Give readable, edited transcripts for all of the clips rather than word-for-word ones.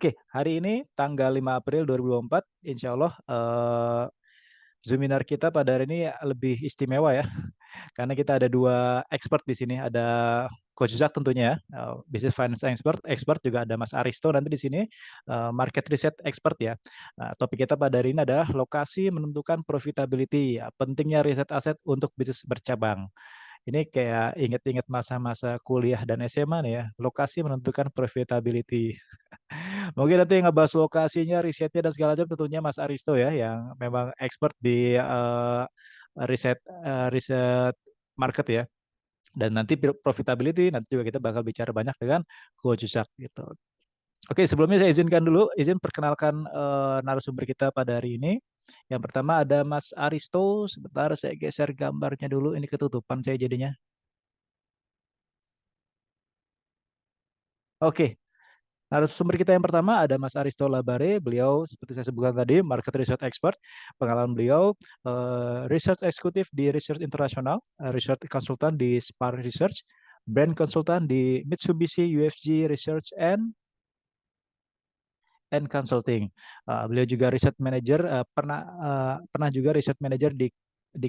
Oke, hari ini tanggal 5 April 2024, insya Allah Zoominar kita pada hari ini lebih istimewa ya, karena kita ada dua expert di sini, ada Coach Zak tentunya ya, Business Finance expert juga ada Mas Aristo nanti di sini, Market Research expert ya. Nah, topik kita pada hari ini adalah lokasi menentukan profitability, ya, pentingnya riset aset untuk bisnis bercabang. Ini kayak inget-inget masa-masa kuliah dan SMA nih ya, lokasi menentukan profitability. Mungkin nanti yang ngebahas lokasinya, risetnya dan segala macam tentunya Mas Aristo ya, yang memang expert di riset market ya. Dan nanti profitability, nanti juga kita bakal bicara banyak dengan Coach Zak gitu. Oke, sebelumnya saya izin perkenalkan narasumber kita pada hari ini. Yang pertama ada Mas Aristo. Sebentar saya geser gambarnya dulu. Ini ketutupan saya jadinya. Oke, narasumber kita yang pertama ada Mas Aristo Labare. Beliau seperti saya sebutkan tadi market research expert. Pengalaman beliau research eksekutif di Research Internasional, research konsultan di Spar Research, brand konsultan di Mitsubishi UFG Research and Consulting. Beliau juga research manager, pernah juga research manager di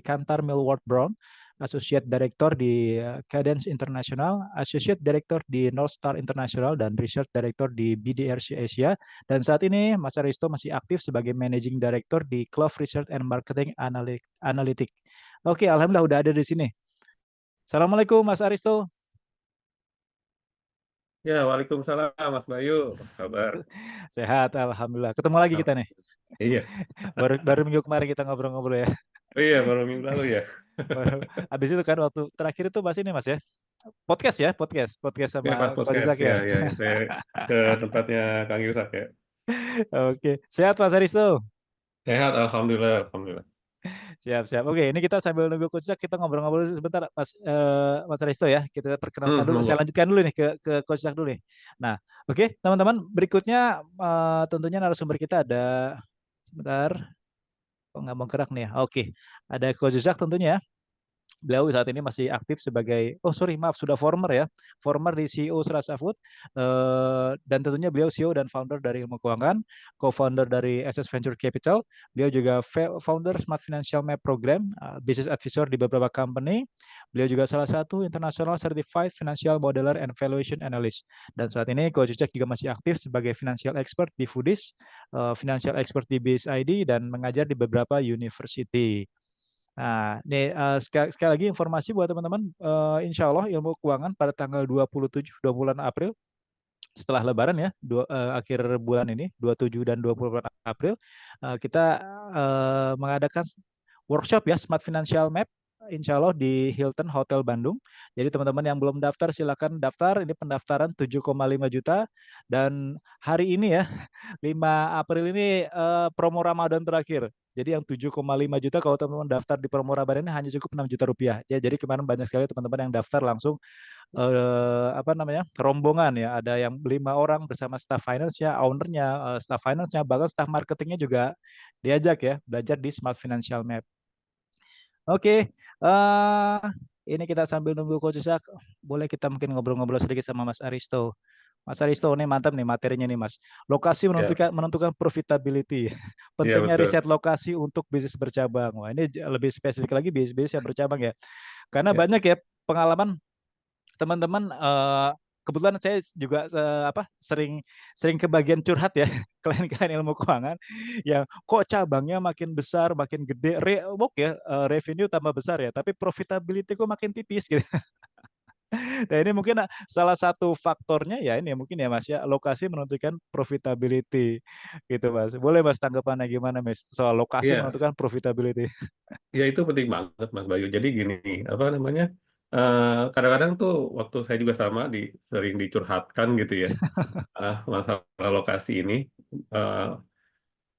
Kantar Millward Brown, Associate Director di Cadence International, Associate Director di North Star International, dan Research Director di BDRC Asia. Dan saat ini Mas Aristo masih aktif sebagai Managing Director di Clove Research and Marketing Analytics. Oke, alhamdulillah udah ada di sini. Assalamualaikum Mas Aristo. Ya, Waalaikumsalam Mas Bayu. Apa kabar? Sehat, alhamdulillah. Ketemu lagi kita nih. Iya. Baru minggu kemarin kita ngobrol-ngobrol ya. Oh iya, baru minggu lalu ya. Baru habis itu kan waktu terakhir itu bahas ini Mas ya. Podcast ya, podcast Ya, sama pas Coach podcast Zak ya, ya. ya. Saya ke tempatnya Kang Yusak ya. Oke, sehat Mas Aristo. Sehat, Alhamdulillah, Alhamdulillah. Siap, siap. Oke, ini kita sambil nunggu Coach Zak, kita ngobrol-ngobrol sebentar Mas Aristo ya. Kita perkenalkan dulu. Saya Monggo. lanjutkan dulu nih ke Coach Zak dulu nih. Nah, oke, teman-teman, berikutnya tentunya narasumber kita ada sebentar. Kok nggak mau gerak nih ya. Oke, ada Coach Zak tentunya ya. Beliau saat ini masih aktif sebagai, oh sorry maaf, sudah former di CEO Serasa Food, dan tentunya beliau CEO dan founder dari Ilmu Keuangan, co-founder dari SS Venture Capital. Beliau juga founder Smart Financial Map Program, business advisor di beberapa company. Beliau juga salah satu international certified financial modeler and valuation analyst. Dan saat ini Coach Jack juga masih aktif sebagai financial expert di Foodies, financial expert di BSID, dan mengajar di beberapa university. Nah, ini sekali lagi informasi buat teman-teman, insya Allah ilmu keuangan pada tanggal 27 2 bulan April setelah Lebaran ya, akhir bulan ini 27 dan 20 bulan April, kita mengadakan workshop ya Smart Financial Map, insya Allah di Hilton Hotel Bandung. Jadi teman-teman yang belum daftar silakan daftar. Ini pendaftaran 7,5 juta, dan hari ini ya 5 April ini promo Ramadan terakhir. Jadi yang 7,5 juta kalau teman-teman daftar di promo Ramadan ini hanya cukup 6 juta rupiah. Ya, jadi kemarin banyak sekali teman-teman yang daftar langsung apa namanya rombongan ya. Ada yang 5 orang bersama staff finance-nya, ownernya, staff finance-nya, bahkan staff marketingnya juga diajak ya belajar di Smart Financial Map. Oke, ini kita sambil nunggu Coach Ishak, boleh kita mungkin ngobrol-ngobrol sedikit sama Mas Aristo. Mas Aristo, ini mantap nih materinya nih Mas. Lokasi Ya, menentukan profitability. iya Pentingnya betul. riset lokasi untuk bisnis bercabang. Wah, ini lebih spesifik lagi bisnis yang bercabang ya. Karena Ya, banyak ya pengalaman teman-teman, kebetulan saya juga sering sering kebagian curhat ya klien-klien ilmu keuangan yang kok cabangnya makin besar makin gede, revenue tambah besar ya, tapi profitability kok makin tipis gitu. Nah ini mungkin salah satu faktornya ya ini mungkin ya Mas ya, lokasi menentukan profitability gitu Mas. Boleh Mas tanggapannya gimana Mas soal lokasi iya, menentukan profitability? ya itu penting banget Mas Bayu. Jadi gini, apa namanya? Kadang-kadang tuh waktu saya juga sama sering dicurhatkan gitu ya, masalah lokasi ini. Eh,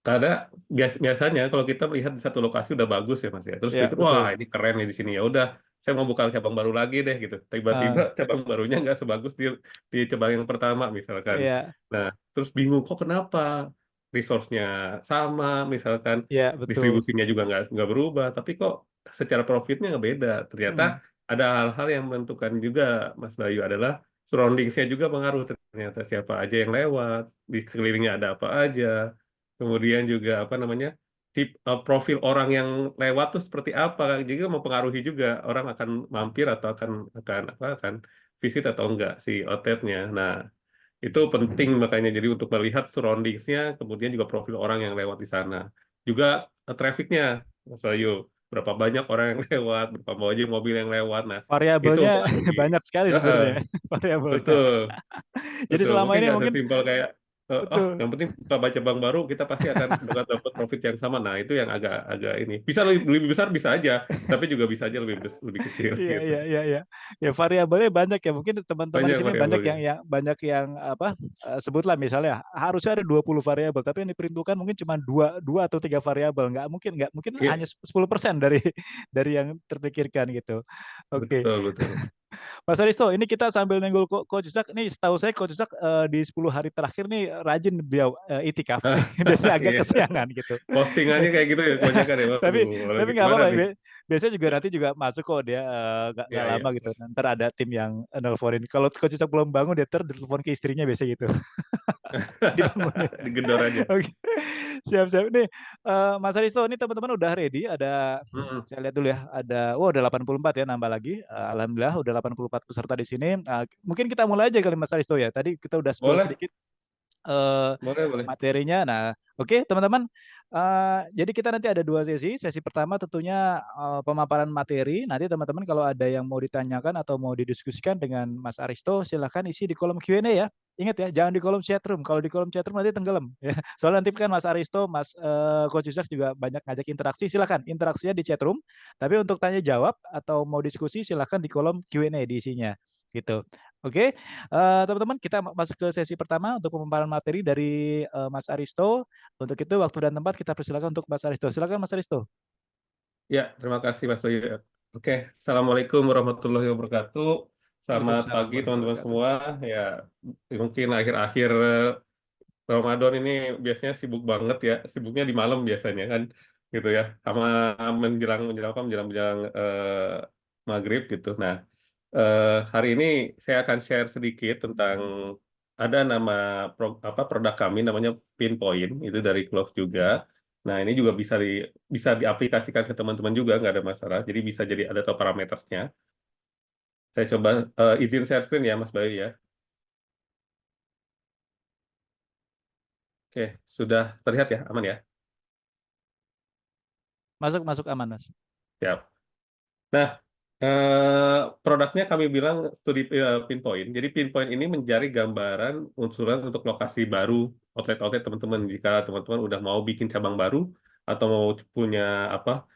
Karena biasanya kalau kita melihat di satu lokasi udah bagus ya Mas ya, terus Ya pikir wah betul. ini keren nih di sini ya udah saya mau buka cabang baru lagi deh gitu. Tiba-tiba Ah, cabang barunya nggak sebagus di cabang yang pertama misalkan. ya, Nah terus bingung kok kenapa resource-nya sama misalkan ya betul. distribusinya juga nggak berubah, tapi kok secara profitnya nggak beda. Ternyata Hmm, ada hal-hal yang menentukan juga Mas Bayu adalah surroundingsnya juga pengaruh ternyata siapa aja yang lewat, di sekelilingnya ada apa aja. Kemudian juga apa namanya, profil orang yang lewat tuh seperti apa, jadi mempengaruhi juga orang akan mampir atau akan visit atau enggak si outletnya. Nah, itu penting makanya jadi untuk melihat surroundingsnya, kemudian juga profil orang yang lewat di sana. Juga trafficnya, Mas Bayu, berapa banyak orang yang lewat, berapa banyak mobil yang lewat. Nah, itu Variabelnya mempengaruhi. banyak sekali Heeh, sebenarnya variabelnya. betul, Jadi betul. selama Mungkin ini nggak mungkin sesimpel kayak, betul. yang penting buka baca bank baru, kita pasti akan dapat profit yang sama. Nah, itu yang agak agak ini. Bisa lebih besar bisa aja, tapi juga bisa aja lebih kecil Iya gitu. iya iya iya. Ya variabelnya banyak ya. Mungkin teman-teman di Banyak sini banyak variabelnya. banyak yang apa sebutlah misalnya harusnya ada 20 variabel tapi yang diperuntukkan mungkin cuma dua atau tiga variabel. Nggak mungkin Iya, hanya 10% dari yang terpikirkan gitu. Oke. betul, betul. Mas Aristo, ini kita sambil nenggol Coach Uzak. Nih setahu saya Coach Uzak di 10 hari terakhir nih rajin beliau itikaf. Biasanya agak Iya. kesiangan gitu. Postingannya kayak gitu ya kebanyakan ya. tapi Waduh, tapi lagi nggak gimana apa-apa. nih? Biasanya juga nanti juga masuk kok dia nggak Iya, iya. lama gitu. Ntar ada tim yang nelponin. Kalau Coach Uzak belum bangun dia telepon ke istrinya biasa gitu. Dibangunin. Digedor aja. Oke. Siap-siap nih Mas Aristo ini teman-teman udah ready ada Mm-mm. saya lihat dulu ya ada udah 84 ya nambah lagi. Alhamdulillah udah 84 peserta di sini. Mungkin kita mulai aja kali Mas Aristo ya. Tadi kita udah spill Boleh, sedikit eh, boleh, boleh. materinya. Nah, oke teman-teman. Jadi kita nanti ada dua sesi. Sesi pertama tentunya pemaparan materi. Nanti teman-teman kalau ada yang mau ditanyakan atau mau didiskusikan dengan Mas Aristo, silahkan isi di kolom Q&A ya. Ingat ya, jangan di kolom chatroom. Kalau di kolom chatroom nanti tenggelam. Ya. Soalnya nanti kan Mas Aristo, Mas Coach Yusuf juga banyak ngajak interaksi. Silahkan interaksinya di chatroom. Tapi untuk tanya jawab atau mau diskusi silahkan di kolom Q&A diisinya. Gitu. Oke, teman-teman kita masuk ke sesi pertama untuk pemaparan materi dari Mas Aristo. Untuk itu waktu dan tempat kita persilakan untuk Mas Aristo. Silakan Mas Aristo. Ya, terima kasih Mas Bayu. Oke, Assalamualaikum warahmatullahi wabarakatuh. Selamat Waalaikumsalam pagi warahmatullahi teman-teman wabarakatuh. semua. Ya, mungkin akhir-akhir Ramadan ini biasanya sibuk banget ya. Sibuknya di malam biasanya kan, gitu ya. Sama menjelang menjelang apa? Menjelang maghrib gitu. Nah, hari ini saya akan share sedikit tentang ada nama produk kami namanya Pinpoint, itu dari Clove juga. Nah, ini juga bisa diaplikasikan ke teman-teman juga, nggak ada masalah. Jadi bisa jadi ada tahu parametersnya. Saya coba izin share screen ya, Mas Bayu ya. Oke, sudah terlihat ya, aman ya? Masuk masuk aman Mas. Siap. Nah, produknya kami bilang studi pinpoint. Jadi pinpoint ini mencari gambaran unsuran untuk lokasi baru outlet-outlet teman-teman. Jika teman-teman udah mau bikin cabang baru atau mau punya apa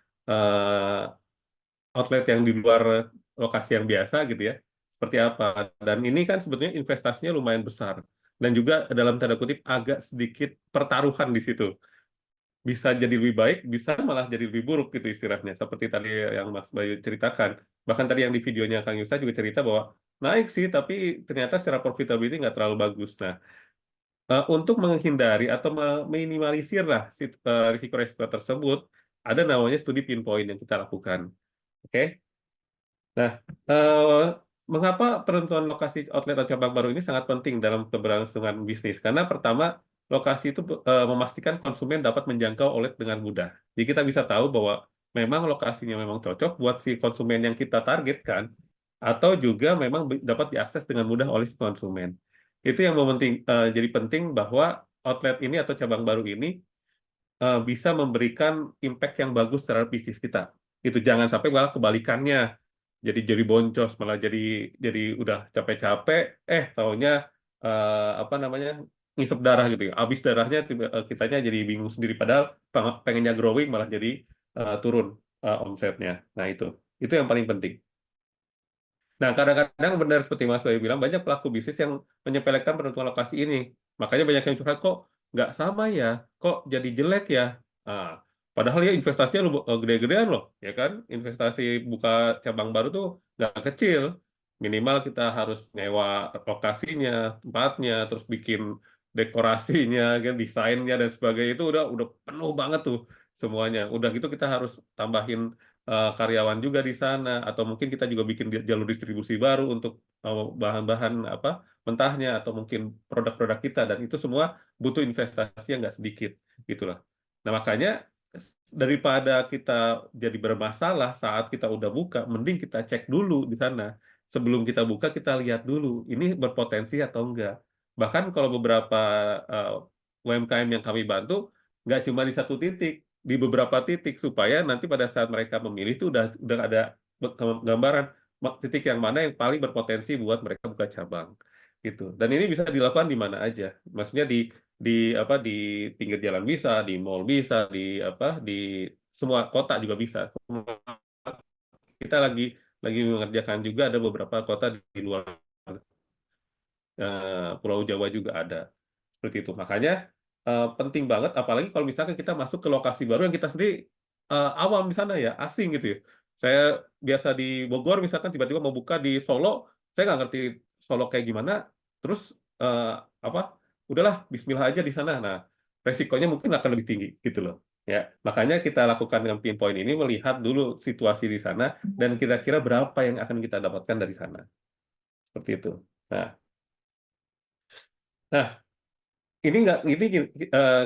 outlet yang di luar lokasi yang biasa gitu ya, seperti apa. Dan ini kan sebetulnya investasinya lumayan besar. Dan juga dalam tanda kutip agak sedikit pertaruhan di situ, bisa jadi lebih baik, bisa malah jadi lebih buruk gitu istilahnya. Seperti tadi yang Mas Bayu ceritakan. Bahkan tadi yang di videonya Kang Yusa juga cerita bahwa naik sih, tapi ternyata secara profitability nggak terlalu bagus. Nah, untuk menghindari atau meminimalisir lah risiko-risiko tersebut, ada namanya studi pinpoint yang kita lakukan. Oke? Nah, mengapa penentuan lokasi outlet atau cabang baru ini sangat penting dalam keberlangsungan bisnis? Karena pertama, lokasi itu memastikan konsumen dapat menjangkau outlet dengan mudah. Jadi kita bisa tahu bahwa memang lokasinya memang cocok buat si konsumen yang kita targetkan, atau juga memang dapat diakses dengan mudah oleh si konsumen. Itu yang jadi penting bahwa outlet ini atau cabang baru ini bisa memberikan impact yang bagus terhadap bisnis kita. Itu jangan sampai malah kebalikannya, jadi boncos malah jadi udah capek-capek taunya apa namanya ngisep darah gitu ya, habis darahnya kitanya jadi bingung sendiri padahal pengennya growing malah jadi turun omsetnya. Nah, itu yang paling penting. Nah, kadang-kadang benar seperti Mas Bayu bilang, banyak pelaku bisnis yang menyepelekan penentuan lokasi ini. Makanya banyak yang curhat, kok nggak sama ya? Kok jadi jelek ya? Nah, padahal ya investasinya gede-gedean loh, ya kan? Investasi buka cabang baru tuh nggak kecil. Minimal kita harus nyewa lokasinya, tempatnya, terus bikin dekorasinya, kan, desainnya dan sebagainya itu udah penuh banget tuh semuanya. Udah gitu kita harus tambahin karyawan juga di sana, atau mungkin kita juga bikin jalur distribusi baru untuk bahan-bahan apa mentahnya, atau mungkin produk-produk kita, dan itu semua butuh investasi yang nggak sedikit gitulah. Nah makanya daripada kita jadi bermasalah saat kita udah buka, mending kita cek dulu di sana. Sebelum kita buka, kita lihat dulu ini berpotensi atau enggak. Bahkan kalau beberapa eh, UMKM yang kami bantu, nggak cuma di satu titik, di beberapa titik, supaya nanti pada saat mereka memilih itu udah ada gambaran titik yang mana yang paling berpotensi buat mereka buka cabang gitu. Dan ini bisa dilakukan di mana aja. Maksudnya di apa di pinggir jalan bisa, di mall bisa, di apa di semua kota juga bisa. Kita lagi mengerjakan juga ada beberapa kota di luar Pulau Jawa juga ada seperti itu. Makanya penting banget, apalagi kalau misalkan kita masuk ke lokasi baru yang kita sendiri awam di sana ya, asing gitu ya. Saya biasa di Bogor misalkan, tiba-tiba mau buka di Solo, saya nggak ngerti Solo kayak gimana, terus eh, apa, udahlah Bismillah aja di sana. Nah, resikonya mungkin akan lebih tinggi gitu loh. Ya, makanya kita lakukan dengan pinpoint ini, melihat dulu situasi di sana dan kira-kira berapa yang akan kita dapatkan dari sana. Seperti itu. Nah, nah ini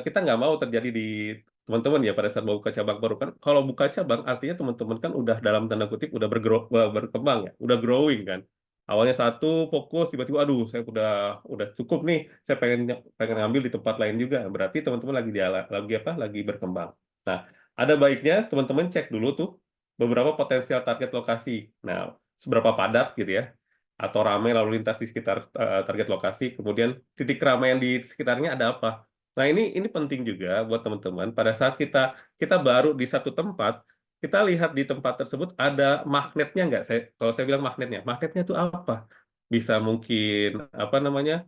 kita nggak mau terjadi di teman-teman ya pada saat mau buka cabang baru kan. Kalau buka cabang artinya teman-teman kan udah dalam tanda kutip udah berkembang ya, udah growing kan. Awalnya satu fokus, tiba-tiba aduh saya udah cukup nih, saya pengen pengen ngambil di tempat lain juga. Berarti teman-teman lagi apa? Lagi berkembang. Nah, ada baiknya teman-teman cek dulu tuh beberapa potensial target lokasi. Nah, seberapa padat gitu ya, atau ramai lalu lintas di sekitar target lokasi, kemudian titik keramaian di sekitarnya ada apa. Nah, ini penting juga buat teman-teman pada saat kita kita baru di satu tempat, kita lihat di tempat tersebut ada magnetnya nggak? Kalau saya bilang magnetnya itu apa? Bisa mungkin apa namanya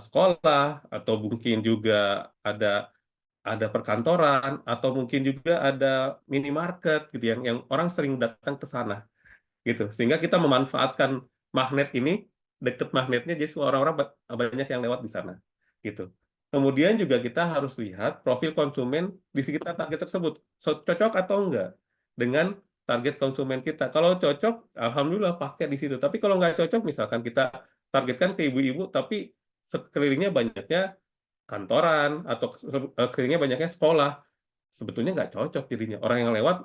sekolah, atau mungkin juga ada perkantoran, atau mungkin juga ada minimarket gitu yang orang sering datang ke sana gitu, sehingga kita memanfaatkan magnet ini, deket magnetnya, jadi orang-orang banyak yang lewat di sana gitu. Kemudian juga kita harus lihat profil konsumen di sekitar target tersebut, cocok atau enggak dengan target konsumen kita. Kalau cocok, alhamdulillah pakai di situ. Tapi kalau nggak cocok, misalkan kita targetkan ke ibu-ibu tapi sekelilingnya banyaknya kantoran, atau sekelilingnya banyaknya sekolah, sebetulnya nggak cocok jadinya. Orang yang lewat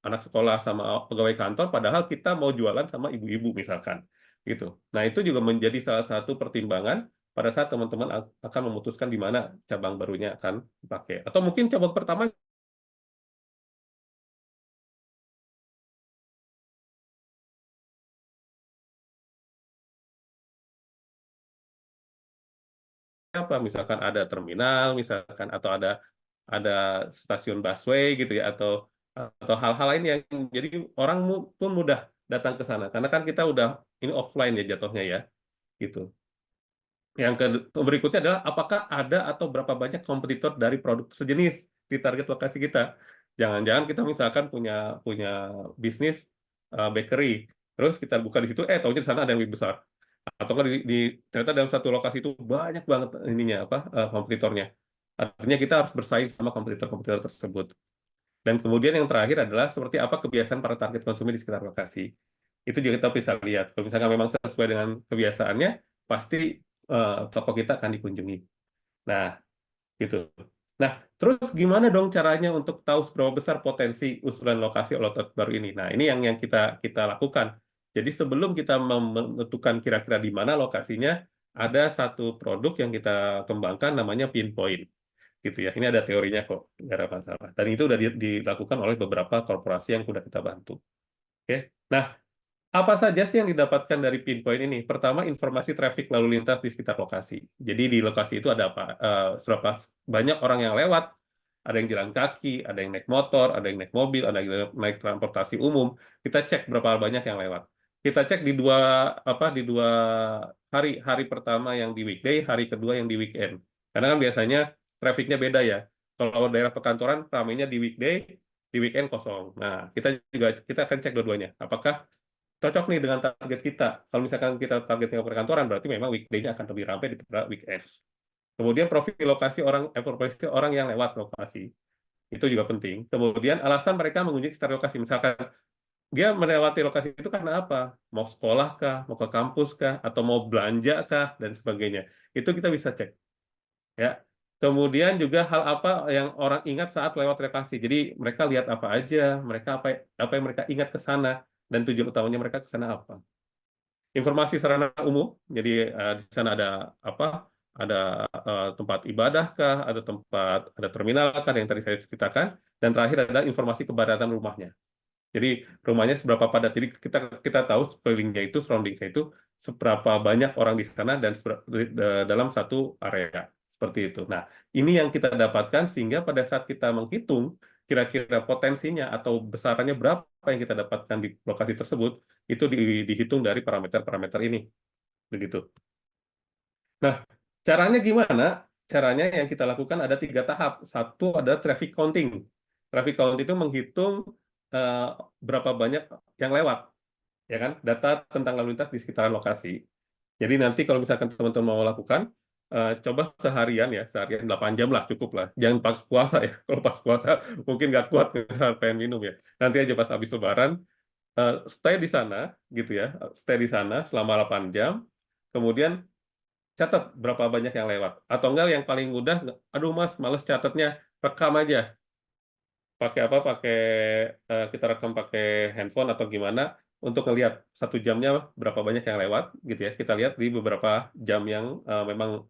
anak sekolah sama pegawai kantor, padahal kita mau jualan sama ibu-ibu misalkan. Gitu. Nah, itu juga menjadi salah satu pertimbangan pada saat teman-teman akan memutuskan di mana cabang barunya akan dipakai. Atau mungkin cabang pertama apa? Misalkan ada terminal, misalkan, atau ada stasiun busway gitu ya, atau hal-hal lain yang jadi orang pun mudah datang ke sana karena kan kita udah ini offline ya jatuhnya ya gitu. Yang berikutnya adalah apakah ada atau berapa banyak kompetitor dari produk sejenis di target lokasi kita. Jangan-jangan kita misalkan punya punya bisnis bakery, terus kita buka di situ, taunya di sana ada yang lebih besar. Atau kan ternyata dalam satu lokasi itu banyak banget ininya apa kompetitornya. Artinya kita harus bersaing sama kompetitor-kompetitor tersebut. Dan kemudian yang terakhir adalah seperti apa kebiasaan para target konsumen di sekitar lokasi. Itu juga kita bisa lihat. Kalau misalkan memang sesuai dengan kebiasaannya, pasti toko kita akan dikunjungi. Nah, gitu. Nah, terus gimana dong caranya untuk tahu seberapa besar potensi usulan lokasi outlet baru ini? Nah, ini yang kita kita lakukan. Jadi sebelum kita menentukan kira-kira di mana lokasinya, ada satu produk yang kita kembangkan namanya pinpoint gitu ya. Ini ada teorinya kok, nggak ada masalah. Dan itu udah dilakukan oleh beberapa korporasi yang sudah kita bantu. Oke. Nah, apa saja sih yang didapatkan dari pinpoint ini? Pertama, informasi traffic lalu lintas di sekitar lokasi. Jadi di lokasi itu ada apa? Seberapa banyak orang yang lewat, ada yang jalan kaki, ada yang naik motor, ada yang naik mobil, ada yang naik transportasi umum. Kita cek berapa banyak yang lewat. Kita cek di dua hari, hari pertama yang di weekday, hari kedua yang di weekend. Karena kan biasanya trafficnya beda ya. Kalau daerah perkantoran ramainya di weekday, di weekend kosong. Nah, kita akan cek dua-duanya. Apakah cocok nih dengan target kita. Kalau misalkan kita targetnya perkantoran, berarti memang weekday-nya akan lebih ramai daripada weekend. Kemudian profil lokasi orang, profil orang yang lewat lokasi. Itu juga penting. Kemudian alasan mereka mengunjungi sekitar lokasi. Misalkan dia melewati lokasi itu karena apa? Mau sekolah kah, mau ke kampus kah, atau mau belanja kah, dan sebagainya. Itu kita bisa cek. Ya. Kemudian juga hal apa yang orang ingat saat lewat lokasi. Jadi mereka lihat apa aja, mereka apa yang mereka ingat ke sana, dan tujuan utamanya mereka ke sana apa. Informasi sarana umum. Jadi di sana ada apa? Ada tempat ibadah kah, ada tempat, ada terminal kah yang tadi saya ceritakan, dan terakhir ada informasi kepadatan rumahnya. Jadi rumahnya seberapa padat. Jadi kita kita tahu sekelilingnya itu, surroundingnya itu seberapa banyak orang di sana dan dalam satu area seperti itu. Nah, ini yang kita dapatkan sehingga pada saat kita menghitung kira-kira potensinya atau besarannya berapa yang kita dapatkan di lokasi tersebut, itu dihitung dari parameter-parameter ini, begitu. Nah, caranya gimana? Caranya yang kita lakukan ada 3 tahap. Satu ada traffic counting. Traffic counting itu menghitung eh, berapa banyak yang lewat, ya kan? Data tentang lalu lintas di sekitaran lokasi. Jadi nanti kalau misalkan teman-teman mau lakukan, coba seharian ya, seharian 8 jam lah, cukup lah. Jangan pas puasa ya. Kalau pas puasa mungkin nggak kuat pengen minum ya. Nanti aja pas habis lebaran, stay di sana, gitu ya. Stay di sana selama 8 jam. Kemudian catat berapa banyak yang lewat. Atau enggak yang paling mudah, aduh mas, males catatnya, rekam aja. Pakai apa? Pakai kita rekam pakai handphone atau gimana untuk ngelihat 1 jamnya berapa banyak yang lewat, gitu ya. Kita lihat di beberapa jam yang memang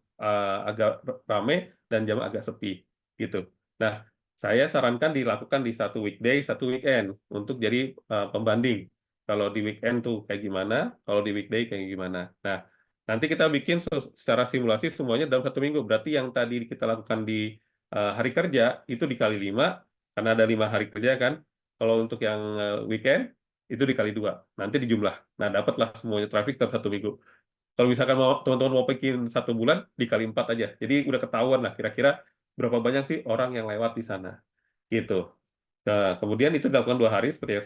agak rame dan jam agak sepi, gitu. Nah, saya sarankan dilakukan di satu weekday, satu weekend untuk jadi pembanding. Kalau di weekend tuh kayak gimana, kalau di weekday kayak gimana. Nah, nanti kita bikin secara simulasi semuanya dalam 1 minggu. Berarti yang tadi kita lakukan di hari kerja itu dikali 5, karena ada 5 hari kerja kan. Kalau untuk yang weekend itu dikali 2, nanti dijumlah. Nah, dapatlah semuanya traffic dalam 1 minggu. Kalau misalkan mau teman-teman mau bikin 1 bulan, dikali 4 aja. Jadi udah ketahuan lah kira-kira berapa banyak sih orang yang lewat di sana. Gitu. Nah, kemudian itu dilakukan 2 hari seperti yang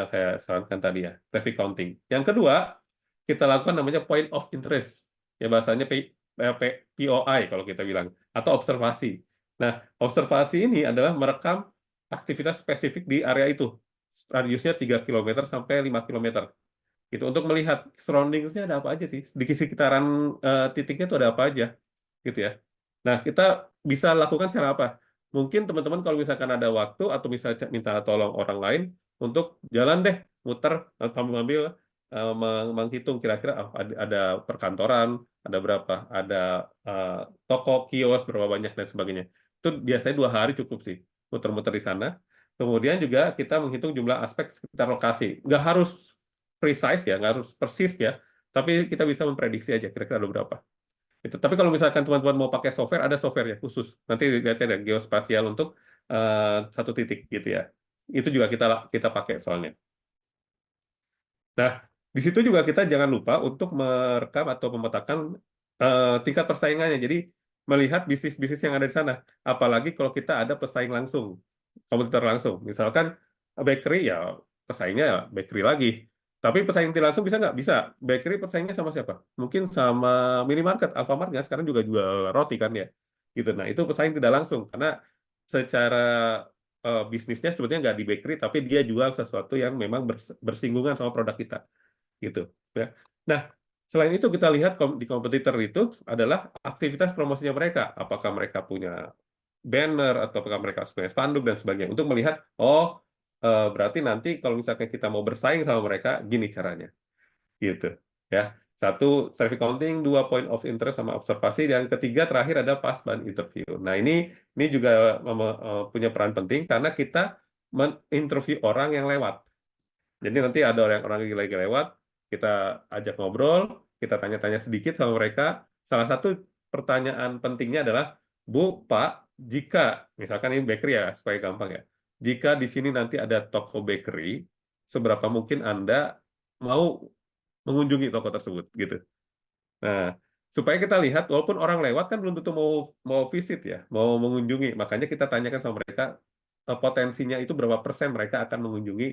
saya sarankan tadi ya, traffic counting. Yang kedua, kita lakukan namanya point of interest. Ya bahasanya POI kalau kita bilang, atau observasi. Nah, observasi ini adalah merekam aktivitas spesifik di area itu. Radiusnya 3 kilometer sampai 5 kilometer. Gitu, untuk melihat surroundingsnya ada apa aja sih. Di sekitaran titiknya itu ada apa aja. Gitu ya. Nah, kita bisa lakukan secara apa? Mungkin teman-teman kalau misalkan ada waktu atau misalnya minta tolong orang lain untuk jalan deh, muter, ngambil menghitung kira-kira ada perkantoran, ada berapa, ada eh, toko, kios, berapa banyak, dan sebagainya. Itu biasanya 2 hari cukup sih, muter-muter di sana. Kemudian juga kita menghitung jumlah aspek sekitar lokasi. Nggak harus precise ya, nggak harus persis ya, tapi kita bisa memprediksi aja kira-kira ada berapa. Itu. Tapi kalau misalkan teman-teman mau pakai software, ada software ya khusus. Nanti lihatnya ada geospasial untuk satu titik gitu ya. Itu juga kita kita pakai soalnya. Nah, di situ juga kita jangan lupa untuk merekam atau memetakan tingkat persaingannya. Jadi melihat bisnis-bisnis yang ada di sana. Apalagi kalau kita ada pesaing langsung, kompetitor langsung. Misalkan bakery ya pesaingnya ya bakery lagi. Tapi pesaing tidak langsung bisa nggak? Bisa. Bakery pesaingnya sama siapa? Mungkin sama minimarket, Alfamart ya sekarang juga jual roti kan ya. Gitu. Nah itu pesaing tidak langsung karena secara bisnisnya sebetulnya nggak di bakery, tapi dia jual sesuatu yang memang bersinggungan sama produk kita, gitu. Ya. Nah, selain itu kita lihat di kompetitor itu adalah aktivitas promosinya mereka. Apakah mereka punya banner atau apakah mereka punya spanduk dan sebagainya untuk melihat, oh berarti nanti kalau misalkan kita mau bersaing sama mereka, gini caranya, gitu. Ya, satu traffic counting, dua point of interest sama observasi, dan ketiga terakhir ada past ban interview. Nah ini juga punya peran penting karena kita menginterview orang yang lewat. Jadi nanti ada orang lagi lewat, kita ajak ngobrol, kita tanya-tanya sedikit sama mereka. Salah satu pertanyaan pentingnya adalah, Bu, Pak, jika misalkan ini bakery ya supaya gampang ya, jika di sini nanti ada toko bakery, seberapa mungkin Anda mau mengunjungi toko tersebut gitu. Nah, supaya kita lihat walaupun orang lewat kan belum tentu mau mau visit ya, mau mengunjungi. Makanya kita tanyakan sama mereka potensinya itu berapa persen mereka akan mengunjungi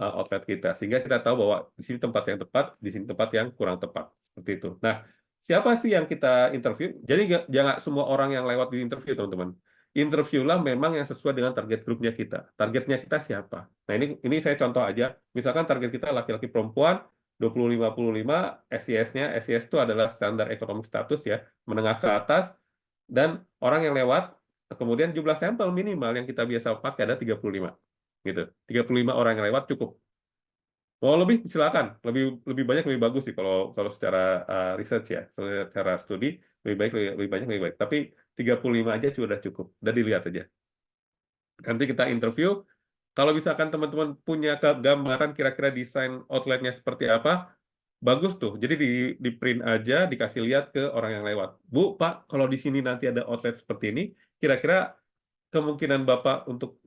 outlet kita, sehingga kita tahu bahwa di sini tempat yang tepat, di sini tempat yang kurang tepat, seperti itu. Nah, siapa sih yang kita interview? Jadi jangan semua orang yang lewat di interview, teman-teman. interviewlah memang yang sesuai dengan target grupnya kita. Targetnya kita siapa? Nah, ini saya contoh aja. Misalkan target kita laki-laki perempuan 25-55, SES-nya, SES itu adalah standar economic status ya, menengah ke atas, dan orang yang lewat, kemudian jumlah sampel minimal yang kita biasa pakai ada 35. Gitu. 35 orang yang lewat cukup. Mau lebih silakan, lebih lebih banyak lebih bagus sih kalau kalau secara research ya, secara studi lebih baik lebih banyak lebih baik. Tapi 35 aja sudah cukup, udah dilihat aja. Nanti kita interview, kalau misalkan teman-teman punya gambaran kira-kira desain outletnya seperti apa, bagus tuh. Jadi di print aja, dikasih lihat ke orang yang lewat. Bu, Pak, kalau di sini nanti ada outlet seperti ini, kira-kira kemungkinan Bapak untuk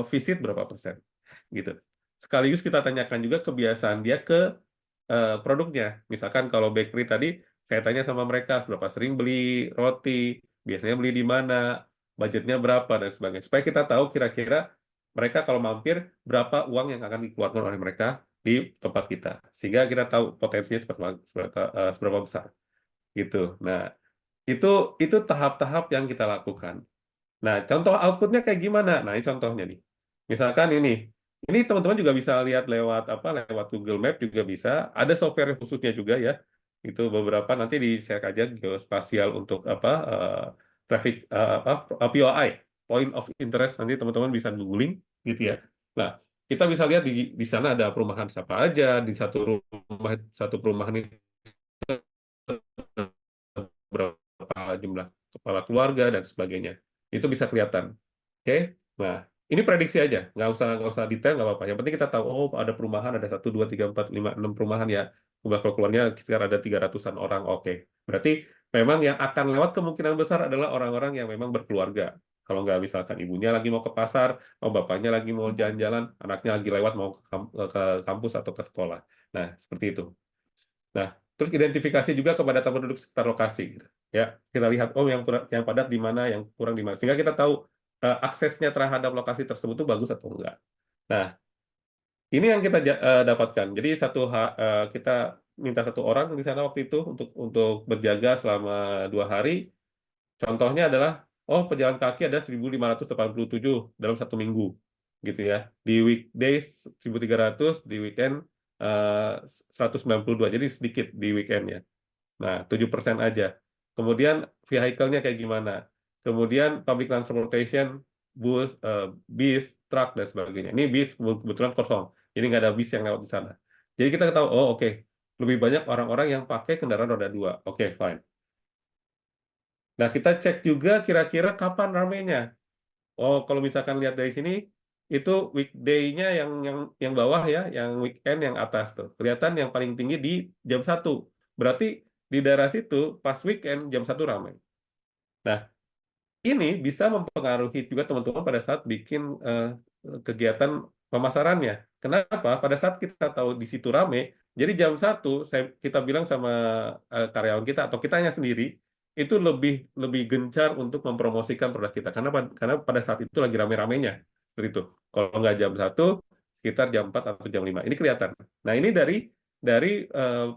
visit berapa persen? Gitu. Sekaligus kita tanyakan juga kebiasaan dia ke produknya. Misalkan kalau bakery tadi, saya tanya sama mereka seberapa sering beli roti, biasanya beli di mana, budgetnya berapa, dan sebagainya. Supaya kita tahu kira-kira mereka kalau mampir, berapa uang yang akan dikeluarkan oleh mereka di tempat kita. Sehingga kita tahu potensinya seberapa besar. Gitu. Nah, itu itu tahap-tahap yang kita lakukan. Nah, contoh outputnya kayak gimana? Nah, ini contohnya nih. Misalkan ini teman-teman juga bisa lihat lewat apa? Lewat Google Map juga bisa. Ada software khususnya juga ya. Itu beberapa nanti di-share aja geospasial untuk apa? Traffic apa? POI, Point of Interest. Nanti teman-teman bisa googling gitu ya. Nah, kita bisa lihat di sana ada perumahan siapa aja di satu perumahan itu berapa jumlah kepala keluarga dan sebagainya. Itu bisa kelihatan. Oke, nah ini prediksi aja, nggak usah detail nggak apa-apa. Yang penting kita tahu, oh ada perumahan, ada 1, 2, 3, 4, 5, 6 perumahan ya. Jumlah keluarnya sekitar ada 300-an orang. Oke, berarti memang yang akan lewat kemungkinan besar adalah orang-orang yang memang berkeluarga. Kalau nggak misalkan ibunya lagi mau ke pasar, oh bapaknya lagi mau jalan-jalan, anaknya lagi lewat mau ke kampus atau ke sekolah. Nah, seperti itu. Nah, terus identifikasi juga kepada tempat duduk sekitar lokasi, gitu. Ya, kita lihat oh yang padat di mana, yang kurang di mana, sehingga kita tahu aksesnya terhadap lokasi tersebut itu bagus atau enggak. Nah, ini yang kita dapatkan. Jadi kita minta satu orang di sana waktu itu untuk berjaga selama 2 hari. Contohnya adalah, oh pejalan kaki ada 1.587 dalam 1 minggu, gitu ya. Di weekdays 1.300, di weekend 192, jadi sedikit di weekendnya. Nah, 7% aja. Kemudian vehicle-nya kayak gimana? Kemudian public transportation, bis, truk, dan sebagainya. Ini bis kebetulan kosong, jadi nggak ada bis yang lewat di sana. Jadi kita tahu, oh oke, lebih banyak orang-orang yang pakai kendaraan roda dua. Oke, fine. Nah, kita cek juga kira-kira kapan ramenya. Oh, kalau misalkan lihat dari sini, itu weekday-nya yang bawah ya, yang weekend yang atas tuh. Kelihatan yang paling tinggi di jam 1. Berarti di daerah situ pas weekend jam 1 ramai. Nah, ini bisa mempengaruhi juga teman-teman pada saat bikin kegiatan pemasarannya. Kenapa? Pada saat kita tahu di situ rame, jadi jam 1 kita bilang sama karyawan kita atau kitanya sendiri itu lebih lebih gencar untuk mempromosikan produk kita. Karena pada saat itu lagi rame-ramenya seperti itu. Kalau nggak jam 1, sekitar jam 4 atau jam 5. Ini kelihatan. Nah, ini dari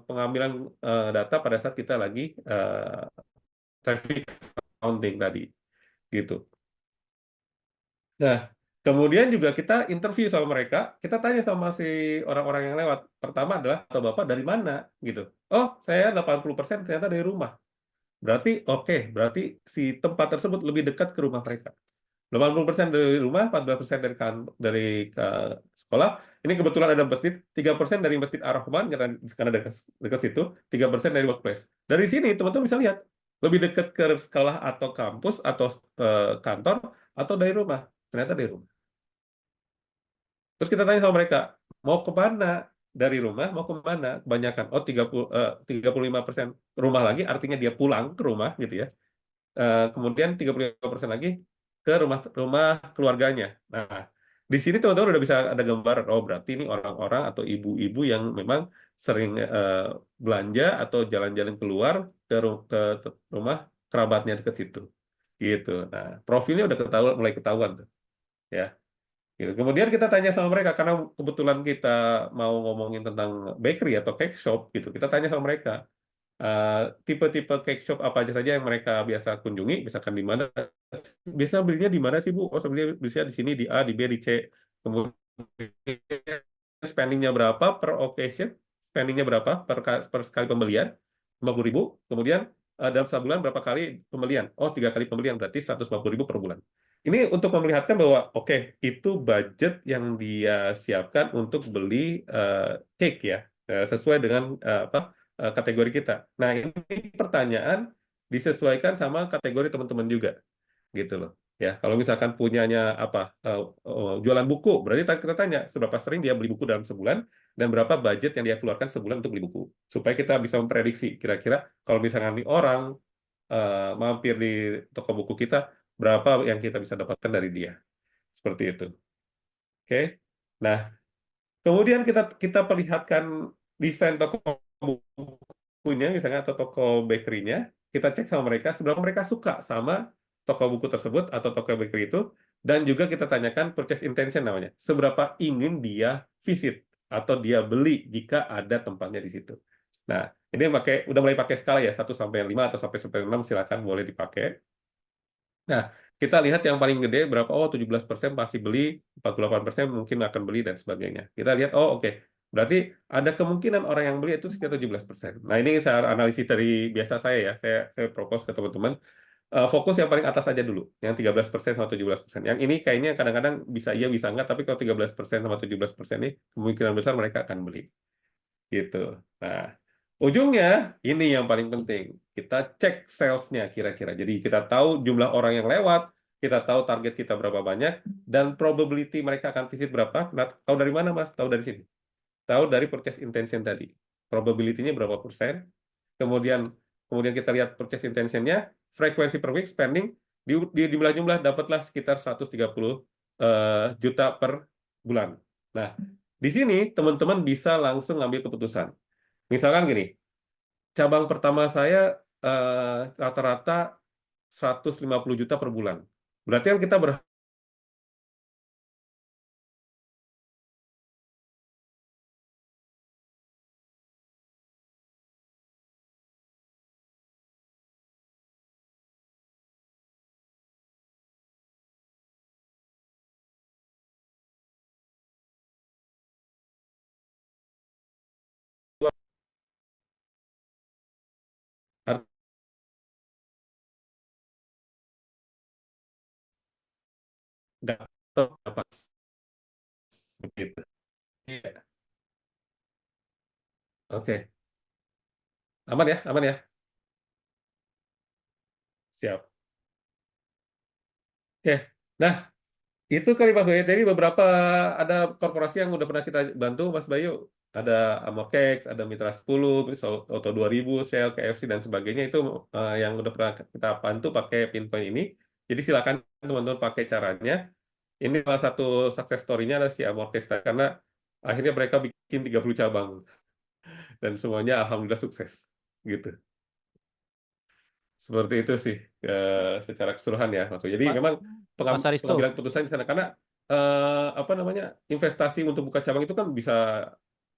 pengambilan data pada saat kita lagi traffic counting tadi gitu. Nah, kemudian juga kita interview sama mereka, kita tanya sama si orang-orang yang lewat. Pertama adalah, atau Bapak dari mana? Gitu. Oh, saya 80% ternyata dari rumah. Berarti, oke, berarti si tempat tersebut lebih dekat ke rumah mereka. 80% dari rumah, 14% dari sekolah. Ini kebetulan ada masjid, 3% dari Masjid Ar-Rahman, karena dekat situ, 3% dari workplace. Dari sini, teman-teman bisa lihat, lebih dekat ke sekolah atau kampus, atau kantor, atau dari rumah. Ternyata dari rumah. Terus kita tanya sama mereka, mau ke mana? Dari rumah, mau ke mana? Kebanyakan, oh 35% rumah lagi, artinya dia pulang ke rumah, gitu ya. Kemudian 35% lagi ke rumah rumah keluarganya. Nah, di sini teman-teman udah bisa ada gambaran, oh berarti ini orang-orang atau ibu-ibu yang memang sering belanja atau jalan-jalan keluar ke rumah kerabatnya dekat situ. Gitu. Nah, profilnya udah mulai ketahuan tuh, ya. Gitu. Kemudian kita tanya sama mereka karena kebetulan kita mau ngomongin tentang bakery atau cake shop gitu. Kita tanya sama mereka, tipe-tipe cake shop apa aja saja yang mereka biasa kunjungi, misalkan di mana, biasa belinya di mana sih Bu? Oh, saya beli bisa di sini, di A, di B, di C. Kemudian spendingnya berapa per occasion, spendingnya berapa per sekali pembelian, 50.000. Kemudian dalam sebulan berapa kali pembelian? Oh, 3 kali pembelian, berarti 150.000 per bulan. Ini untuk memperlihatkan bahwa oke, itu budget yang dia siapkan untuk beli cake ya, sesuai dengan kategori kita. Nah, ini pertanyaan disesuaikan sama kategori teman-teman juga, gitu loh. Ya, kalau misalkan punyanya jualan buku, berarti kita tanya seberapa sering dia beli buku dalam sebulan dan berapa budget yang dia keluarkan sebulan untuk beli buku, supaya kita bisa memprediksi kira-kira kalau misalkan nih orang mampir di toko buku kita, berapa yang kita bisa dapatkan dari dia, seperti itu. Oke. Nah, kemudian kita kita perlihatkan desain toko bukunya misalnya atau toko bakerynya, kita cek sama mereka seberapa mereka suka sama toko buku tersebut atau toko bakery itu, dan juga kita tanyakan purchase intention namanya, seberapa ingin dia visit atau dia beli jika ada tempatnya di situ. Nah, ini udah mulai pakai skala ya, 1 sampai 5 atau sampai 6 silakan boleh dipakai. Nah, kita lihat yang paling gede berapa, oh 17% pasti beli, 48% mungkin akan beli, dan sebagainya. Kita lihat, oh oke, berarti ada kemungkinan orang yang beli itu sekitar 17%. Nah, ini saya analisis dari biasa saya ya, saya propose ke teman-teman, fokus yang paling atas aja dulu, yang 13% sama 17%. Yang ini kayaknya kadang-kadang bisa iya, bisa enggak, tapi kalau 13% sama 17% ini, kemungkinan besar mereka akan beli. Gitu. Nah, ujungnya ini yang paling penting. Kita cek salesnya kira-kira. Jadi kita tahu jumlah orang yang lewat, kita tahu target kita berapa banyak, dan probability mereka akan visit berapa. Nah, tahu dari mana, Mas? Tahu dari sini. Tahu dari purchase intention tadi. Probability-nya berapa persen. Kemudian kemudian kita lihat purchase intention-nya, frekuensi per week spending, di jumlah-jumlah dapatlah sekitar 130 juta per bulan. Nah, di sini teman-teman bisa langsung ngambil keputusan. Misalkan gini, cabang pertama saya rata-rata 150 juta per bulan. Berarti kan kita berharap dapat begitu. Iya. Oke, aman ya, aman ya. Siap. Oke. Nah, itu kali Mas Bayu. Jadi beberapa ada korporasi yang udah pernah kita bantu, Mas Bayu. Ada Amokex, ada Mitra 10, Auto 2000, Shell, KFC, dan sebagainya. Itu yang udah pernah kita bantu pakai pinpoint ini. Jadi silakan teman-teman pakai caranya. Ini salah satu success story-nya adalah si Amokex. Karena akhirnya mereka bikin 30 cabang. Dan semuanya alhamdulillah sukses. Gitu. Seperti itu sih secara keseluruhan ya, Mas. Jadi Ma- memang Mas Aristo. pengambilan keputusan di sana karena apa namanya, investasi untuk buka cabang itu kan bisa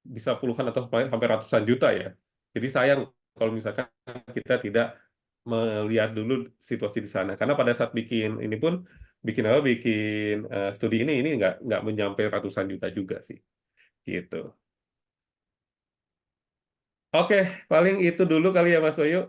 bisa puluhan atau sampai ratusan juta ya. Jadi sayang kalau misalkan kita tidak melihat dulu situasi di sana. Karena pada saat bikin ini pun bikin studi ini nggak menyampai ratusan juta juga sih. Gitu. Oke, paling itu dulu kali ya Mas Bayu.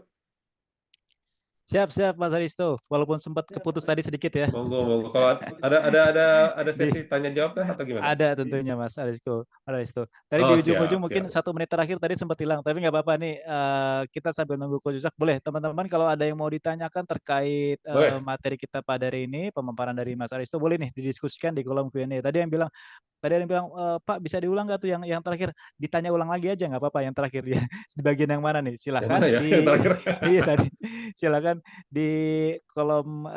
Siap, siap Mas Aristo. Walaupun sempat keputus tadi sedikit ya. Monggo, monggo. Kalau ada Di sesi tanya jawab kah atau gimana? Ada tentunya Mas Aristo. Mas Aristo. Tadi di Oh, ujung-ujung siap, mungkin siap. 1 menit terakhir tadi sempat hilang, tapi nggak apa-apa nih. Kita sambil nunggu Coach Yusak, boleh teman-teman kalau ada yang mau ditanyakan terkait Boleh. materi kita pada hari ini, pemaparan dari Mas Aristo, boleh nih didiskusikan di kolom Q&A. Tadi ada yang bilang, Pak bisa diulang nggak tuh yang terakhir? Ditanya ulang lagi aja nggak apa-apa yang terakhir ya. Di bagian yang mana nih? Yang mana Silahkan ya yang di terakhir? iya tadi. Silahkan di kolom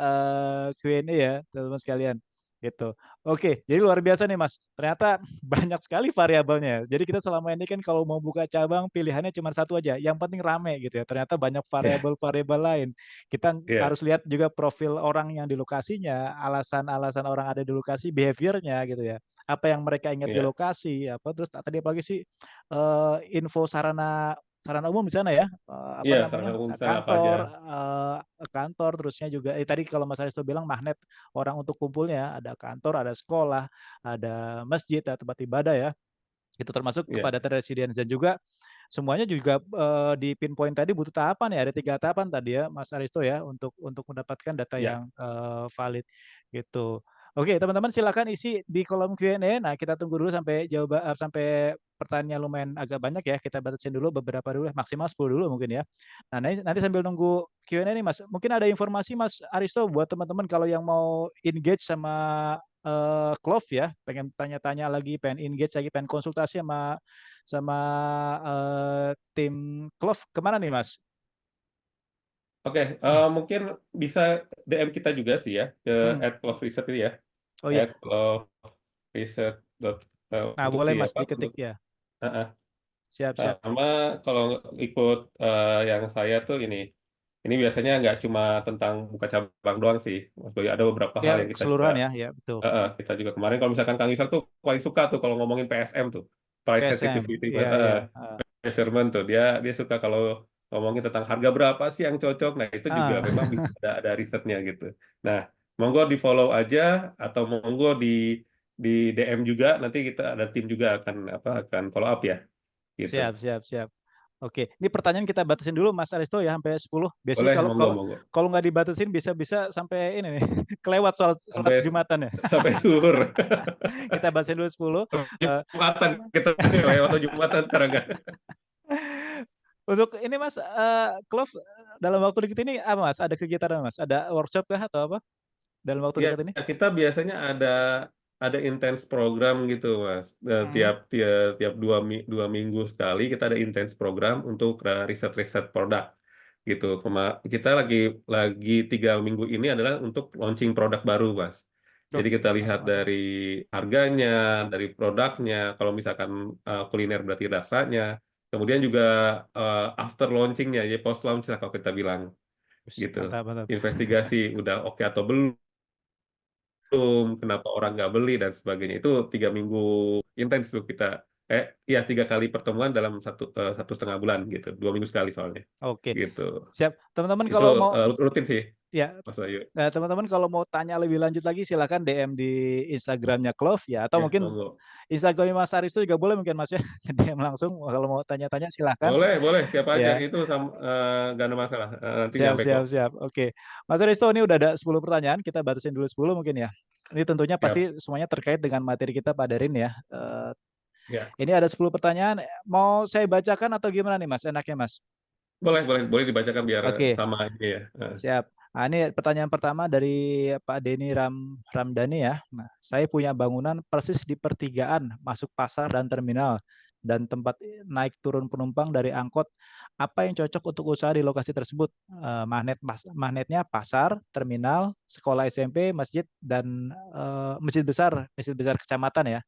Q&A ya teman-teman sekalian. Gitu. Oke, jadi luar biasa nih Mas. Ternyata banyak sekali variabelnya. Jadi kita selama ini kan kalau mau buka cabang pilihannya cuma satu aja. Yang penting rame gitu ya. Ternyata banyak Iya, variabel-variabel lain. Kita iya, harus lihat juga profil orang yang di lokasinya, alasan-alasan orang ada di lokasi, behaviornya gitu ya. Apa yang mereka ingat di iya, lokasi, apa terus tadi apalagi sih info sarana sarana umum di sana ya, apa Iya, namanya, sarana umum di sana apa aja? kantor, terusnya juga tadi kalau Mas Aristo bilang magnet orang untuk kumpulnya, ada kantor, ada sekolah, ada masjid, ada tempat ibadah ya. Itu termasuk Iya, data residence dan juga semuanya juga di pinpoint tadi butuh tahapan ya, ada 3 tahapan tadi ya Mas Aristo ya untuk mendapatkan data iya. yang valid gitu. Oke teman-teman silakan isi di kolom Q&A. Nah kita tunggu dulu sampai sampai pertanyaan lumayan agak banyak ya. Kita batasin dulu beberapa dulu, maksimal 10 dulu mungkin ya. Nah nanti sambil nunggu Q&A nih Mas, mungkin ada informasi Mas Aristo buat teman-teman kalau yang mau engage sama Clove ya, pengen tanya-tanya lagi, pengen engage lagi, pengen konsultasi sama sama tim Clove kemana nih Mas? Oke, mungkin bisa DM kita juga sih ya ke Hmm. @cloveresearch ini ya, Oh iya, @cloveresearch. nah Untuk boleh si Mas apa? diketik Untuk ya. uh, Siap-siap. sama kalau ikut yang saya tuh ini biasanya nggak cuma tentang buka cabang doang sih, Mas Boy. Ada beberapa hal Ya yang kita juga keseluruhan ya, ya betul. kita juga kemarin kalau misalkan Kang Isak tuh paling suka tuh kalau ngomongin PSM tuh, price PSM, sensitivity ya ya. measurement tuh dia suka kalau ngomongin tentang harga berapa sih yang cocok. Nah itu juga Ah, memang bisa ada risetnya gitu. Nah monggo di follow aja atau monggo di DM juga, nanti kita ada tim juga akan follow up ya gitu. siap, siap, siap. Oke, ini pertanyaan kita batasin dulu Mas Aristo ya sampai 10. Biasanya Boleh, kalau monggo kalau monggo kalau nggak dibatasin bisa-bisa sampai ini nih, kelewat soal sholat sampai Jumatan ya. sampai zuhur. Kita batasin dulu 10. Eh, Jumatan kita nih lewat Jumatan sekarang kan. untuk ini Mas, Clove dalam waktu dekat ini apa Mas? Ada kegiatan apa Mas? Ada workshop kah atau apa dalam waktu Ya, dekat ini? kita biasanya ada intens program gitu, Mas. Hmm. Tiap tiap tiap 2 minggu sekali kita ada intens program untuk riset-riset produk gitu. Kita lagi 3 minggu ini adalah untuk launching produk baru, Mas. Oh, Jadi kita lihat mantap. dari harganya, dari produknya. Kalau misalkan kuliner berarti rasanya. Kemudian juga after launchingnya, ya post launch lah kalau kita bilang gitu. Mantap, mantap. Investigasi udah oke atau belum, kenapa orang nggak beli dan sebagainya. Itu 3 minggu intens tuh kita, ya 3 kali pertemuan dalam 1,5 bulan gitu, 2 minggu sekali soalnya, Oke, gitu. siap. Teman-teman Itu kalau mau rutin sih, ya, Mas Bayu. teman-teman kalau mau tanya lebih lanjut lagi silakan DM di Instagramnya Clove ya, atau Ya, mungkin monggo. Instagram Mas Aristo juga boleh mungkin Mas ya, DM langsung kalau mau tanya-tanya silakan. Boleh, boleh, siapa aja. Ya, Itu nggak ada masalah. Nanti siap, nyampe siap, kok. siap. Oke, Mas Aristo ini udah ada 10 pertanyaan, kita batasin dulu 10 mungkin ya. Ini tentunya Siap. pasti semuanya terkait dengan materi kita Pak Derin ya. Ya, Ini ada 10 pertanyaan, mau saya bacakan atau gimana nih Mas? Enaknya Mas? boleh, boleh, boleh dibacakan biar Oke, sama ini ya. siap. Nah, ini pertanyaan pertama dari Pak Denny Ramdhani ya. Nah, saya punya bangunan persis di pertigaan masuk pasar dan terminal dan tempat naik turun penumpang dari angkot. Apa yang cocok untuk usaha di lokasi tersebut? Magnetnya pasar, terminal, sekolah SMP, masjid dan masjid besar kecamatan ya.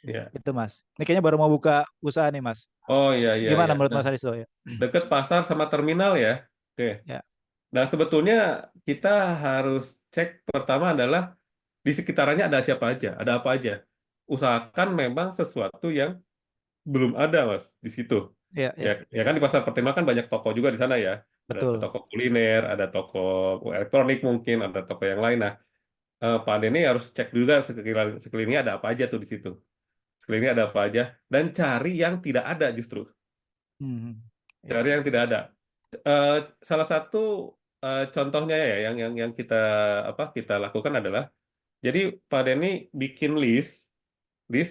Ya. Itu Mas. Ini kayaknya baru mau buka usaha nih Mas. Oh iya, iya, Gimana iya. menurut Nah, Mas Aristo ya? deket pasar sama terminal ya. Oke. Ya, Nah, sebetulnya kita harus cek pertama adalah di sekitarannya ada siapa aja, ada apa aja. Usahakan memang sesuatu yang belum ada, Mas, di situ. ya, Ya, ya, ya kan di pasar Pertima kan banyak toko juga di sana ya. Ada betul. toko kuliner, ada toko elektronik mungkin, ada toko yang lain. Nah, Pak Denny harus cek juga sekelilingnya ada apa aja tuh di situ. Sekelilingnya ada apa aja dan cari yang tidak ada justru. Hmm. Ya, Cari yang tidak ada. Eh, Salah satu contohnya ya yang kita lakukan adalah, jadi Pak Denny bikin list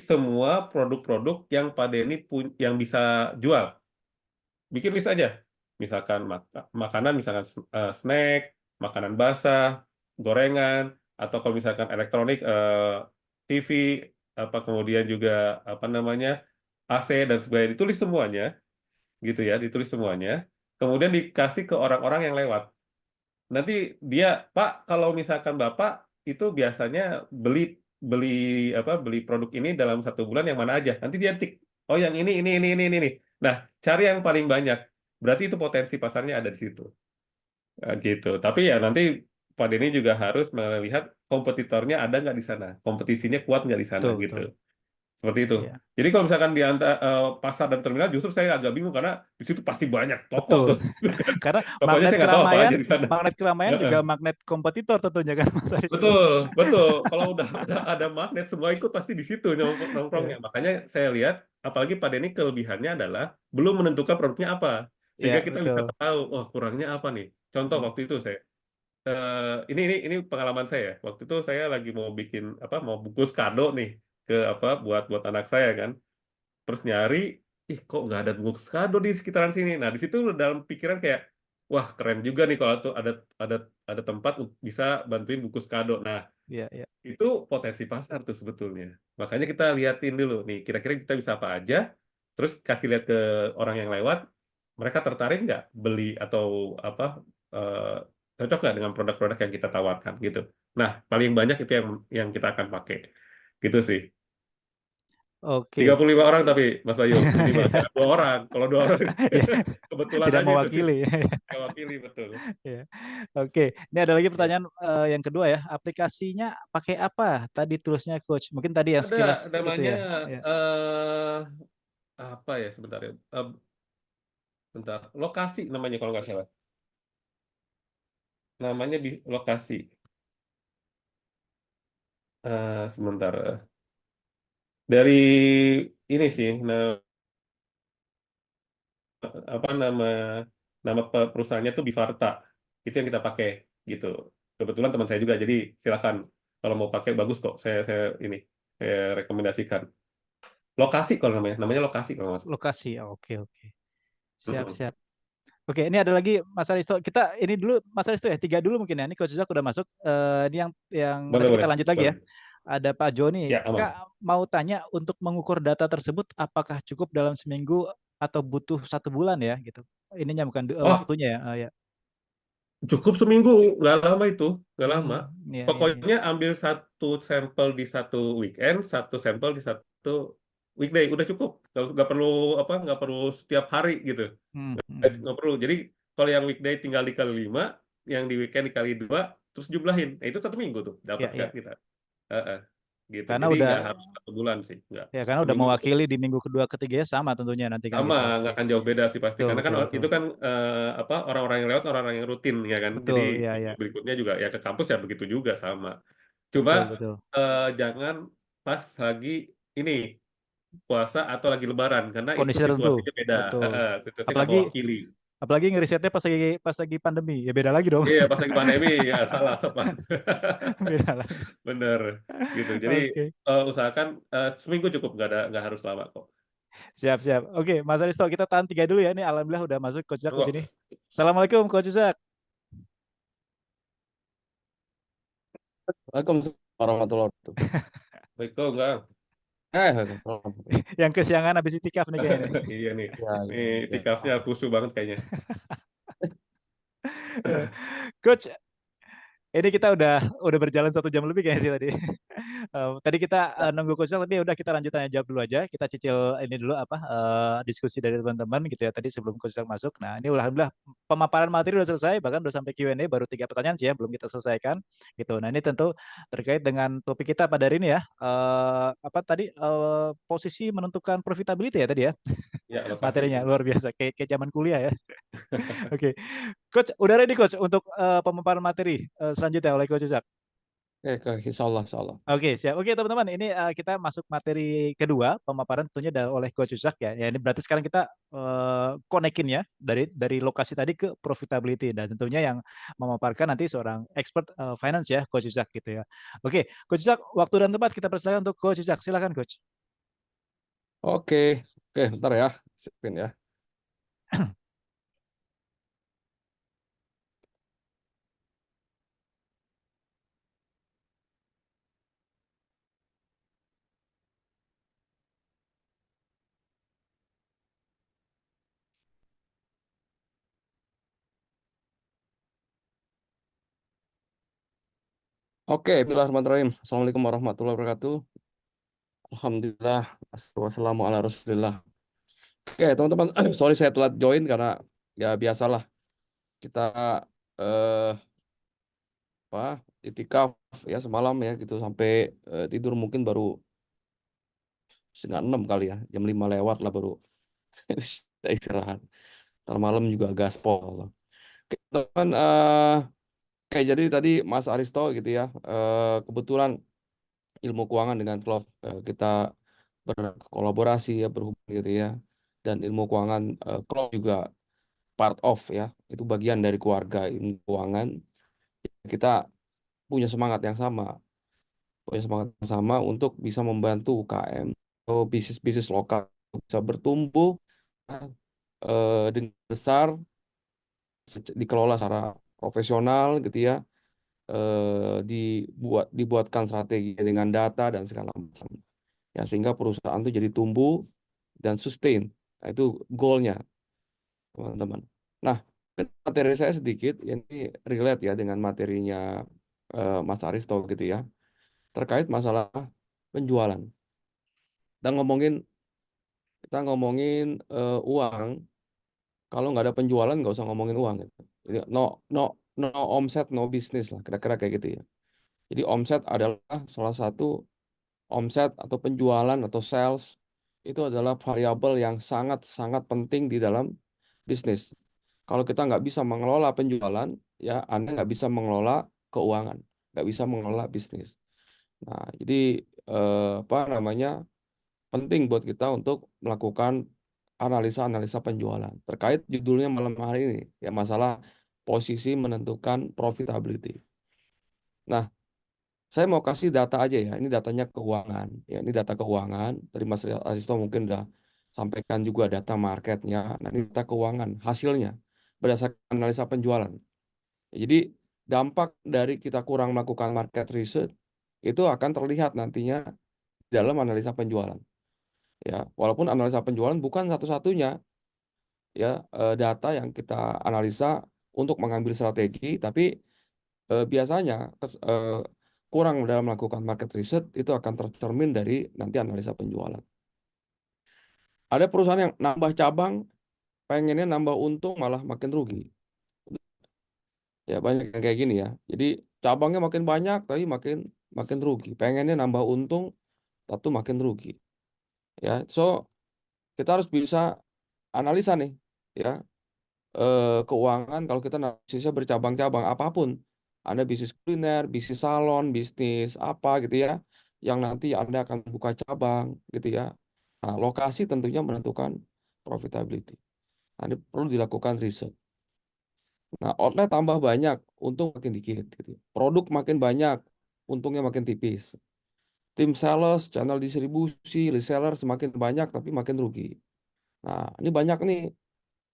semua produk-produk yang Pak Denny yang bisa jual. Bikin list aja. Misalkan makanan, misalkan snack, makanan basah, gorengan, atau kalau misalkan elektronik, TV, kemudian juga apa namanya AC dan sebagainya, ditulis semuanya, gitu ya, ditulis semuanya. Kemudian dikasih ke orang-orang yang lewat. Nanti dia, Pak, kalau misalkan Bapak itu biasanya beli beli beli produk ini dalam 1 bulan yang mana aja? Nanti dia tik, oh yang ini. Nah, cari yang paling banyak. Berarti itu potensi pasarnya ada di situ. Gitu. Tapi ya nanti Pak Denny juga harus melihat kompetitornya ada nggak di sana, kompetisinya kuat nggak di sana betul, gitu. betul. Seperti itu. Iya. Jadi kalau misalkan di antara pasar dan terminal justru saya agak bingung karena di situ pasti banyak toko Betul. tuh. Kan. Karena Tokonya saya nggak tahu apa aja di sana. magnet keramaian Heeh. juga magnet kompetitor tentunya kan Mas Aristo. Betul, betul. Kalau udah ada magnet semua ikut pasti di situ nongkrongnya. Iya, Makanya saya lihat, apalagi pada ini kelebihannya adalah belum menentukan produknya apa, iya sehingga kita bisa betul. tahu, oh kurangnya apa nih. Contoh Hmm. waktu itu saya, ini pengalaman saya. Waktu itu saya lagi mau bikin apa, mau bungkus kado nih ke apa buat buat anak saya kan. Terus nyari, ih kok nggak ada bungkus kado di sekitaran sini. Nah di situ dalam pikiran kayak, wah keren juga nih kalau tuh ada ada tempat bisa bantuin bungkus kado. Nah Iya, iya. itu potensi pasar tuh sebetulnya. Makanya kita liatin dulu nih, kira-kira kita bisa apa aja, terus kasih lihat ke orang yang lewat, mereka tertarik nggak beli atau apa, eh, cocok nggak dengan produk-produk yang kita tawarkan gitu. Nah, paling banyak itu yang kita akan pakai. Gitu sih. Oke. 35 orang tapi Mas Bayu, minimal jangan 2 orang. Kalau 2 orang Ya, kebetulan tidak aja itu sih. mewakili. Nggak wakili betul. Ya. Oke, ini ada lagi Ya. pertanyaan yang kedua ya. Aplikasinya pakai apa? Tadi toolsnya coach. Mungkin tadi yang Ada Skills itu namanya ya. Ya. eh apa ya sebentar ya. Bentar, lokasi namanya kalau nggak salah. Namanya lokasi. Sebentar. Dari ini sih, apa nama perusahaannya tuh Bivarta. Itu yang kita pakai gitu. Kebetulan teman saya juga, jadi silakan kalau mau pakai bagus kok. Saya ini saya rekomendasikan. Lokasi kalau namanya lokasi kalau nggak salah. Lokasi. Oke, oke. Siap, Mm-mm. siap. Oke, ini ada lagi Mas Aristo. Kita ini dulu Mas Aristo ya, tiga dulu mungkin ya. Ini Coach Zak udah masuk. Ini yang Boleh nanti kita boleh lanjut lagi ya. boleh. Ada Pak Joni. Ya Kak aman. mau tanya untuk mengukur data tersebut apakah cukup dalam seminggu atau butuh 1 bulan ya gitu. Ininya bukan Oh, waktunya ya. Ya. cukup seminggu, nggak lama itu, nggak lama. Ya, ya, ya. Pokoknya ambil satu sampel di satu weekend, satu sampel di satu weekday, udah cukup. Nggak perlu apa, nggak perlu setiap hari gitu. Nggak perlu. Jadi kalau yang weekday tinggal dikali 5, yang di weekend dikali 2, terus jumlahin. Nah, itu 1 minggu tuh, dapat Ya, kan ya. kita. Heeh, gitu. Karena Jadi nggak udah harus 1 bulan sih, nggak. ya karena udah Seminggu cukup. mewakili di minggu kedua ketiganya sama tentunya nanti kan Sama, gitu. nggak Oke. akan jauh beda sih pasti. Betul, Karena kan betul, betul. itu kan apa orang-orang yang lewat, orang-orang yang rutin ya kan. Jadi Betul, ya, minggu ya. berikutnya juga ya ke kampus ya begitu juga sama. Cuma Betul, betul. jangan pas lagi ini puasa atau lagi Lebaran karena itu Kondisi tertentu. situasinya beda. Betul. Situasinya nggak Apalagi mewakili. apalagi ngerisetnya pas lagi pandemi. Ya beda lagi dong. Iya, pas lagi pandemi ya salah tepat. Beda lagi. Bener gitu. Jadi Oke. usahakan seminggu cukup, nggak harus lama kok. Siap, siap. Oke, Mas Aristo, kita tahan tiga dulu ya. Ini alhamdulillah udah masuk Coach Zak di Monggo. sini. Assalamualaikum Coach Zak. Waalaikumsalam warahmatullahi wabarakatuh. Baik tuh enggak. Waalaikumsalam. Yang kesiangan habis itikaf nih kayaknya nih. Iya nih. Ya, Nih ya, tikafnya ya. khusyuk banget kayaknya. Coach, ini kita udah berjalan 1 jam lebih kayaknya sih tadi. Tadi kita nunggu coach tapi udah kita lanjut tanya jawab dulu aja. Kita cicil ini dulu apa diskusi dari teman-teman gitu ya tadi sebelum coach masuk. Nah ini alhamdulillah pemaparan materi udah selesai bahkan udah sampai Q&A baru 3 pertanyaan sih ya belum kita selesaikan gitu. Nah ini tentu terkait dengan topik kita pada hari ini ya. Apa tadi posisi menentukan profitability ya tadi ya Ya, lokasi. materinya luar biasa kayak zaman kuliah ya. Oke, coach udah ready coach untuk pemaparan materi selanjutnya oleh coach Zak. Insya Allah, insya Allah. Oke, siap. Oke, teman-teman, ini kita masuk materi kedua, pemaparan tentunya oleh Coach Yusak ya. Ya, ini berarti sekarang kita konekin ya dari lokasi tadi ke profitability dan tentunya yang memaparkan nanti seorang expert finance ya, Coach Yusak gitu ya. Oke, Coach Yusak, waktu dan tempat kita persilakan untuk Coach Yusak. Silakan, Coach. Oke, oke, bentar ya, siapin ya. Oke, bismillahirrahmanirrahim. Assalamualaikum warahmatullahi wabarakatuh. Alhamdulillah, wassalamu ala rasulillah. Oke, teman-teman, sorry saya telat join karena ya biasalah kita eh apa itikaf ya semalam ya gitu sampai tidur mungkin baru 5:30 kali ya, jam 5 lewat lah baru bisa istirahat. Ntar malam juga gaspol. Oke, teman, kayak jadi tadi Mas Aristo gitu ya, kebetulan ilmu keuangan dengan Clove kita berkolaborasi ya, berhubung gitu ya, dan ilmu keuangan Clove juga part of ya, itu bagian dari keluarga ilmu keuangan. Kita punya semangat yang sama untuk bisa membantu UKM atau bisnis-bisnis lokal bisa bertumbuh dengan besar, dikelola secara profesional gitu ya, dibuatkan strategi dengan data dan segala macam ya, sehingga perusahaan itu jadi tumbuh dan sustain. Nah, itu goalnya teman-teman. Nah, materi saya sedikit ini relate ya dengan materinya Mas Aristo gitu ya, terkait masalah penjualan. Kita ngomongin kita ngomongin uang, kalau nggak ada penjualan nggak usah ngomongin uang gitu. Jadi no no no omset no bisnis lah, kira-kira kayak gitu ya. Jadi omset adalah salah satu, omset atau penjualan atau sales itu adalah variabel yang sangat-sangat penting di dalam bisnis. Kalau kita nggak bisa mengelola penjualan, ya Anda nggak bisa mengelola keuangan, nggak bisa mengelola bisnis. Nah, jadi apa namanya, penting buat kita untuk melakukan analisa-analisa penjualan. Terkait judulnya malam hari ini, ya masalah posisi menentukan profitability. Nah, saya mau kasih data aja ya. Ini datanya keuangan. Ya, ini data keuangan. Tadi Mas Aristo mungkin udah sampaikan juga data marketnya. Nah, ini data keuangan hasilnya berdasarkan analisa penjualan. Jadi dampak dari kita kurang melakukan market research itu akan terlihat nantinya dalam analisa penjualan. Ya, walaupun analisa penjualan bukan satu-satunya ya data yang kita analisa untuk mengambil strategi, tapi biasanya kurang dalam melakukan market research itu akan tercermin dari nanti analisa penjualan. Ada perusahaan yang nambah cabang, pengennya nambah untung malah makin rugi. Ya banyak yang kayak gini ya. Jadi cabangnya makin banyak tapi makin makin rugi. Pengennya nambah untung tapi makin rugi. Ya, so kita harus bisa analisa nih ya, keuangan kalau kita analisisnya bercabang-cabang apapun. Ada bisnis kuliner, bisnis salon, bisnis apa gitu ya, yang nanti Anda akan buka cabang gitu ya. Nah, lokasi tentunya menentukan profitability. Nah, ini perlu dilakukan riset. Nah, outlet tambah banyak, untung makin dikit gitu. Produk makin banyak, untungnya makin tipis. Tim sales, channel distribusi, reseller semakin banyak tapi makin rugi. Nah, ini banyak nih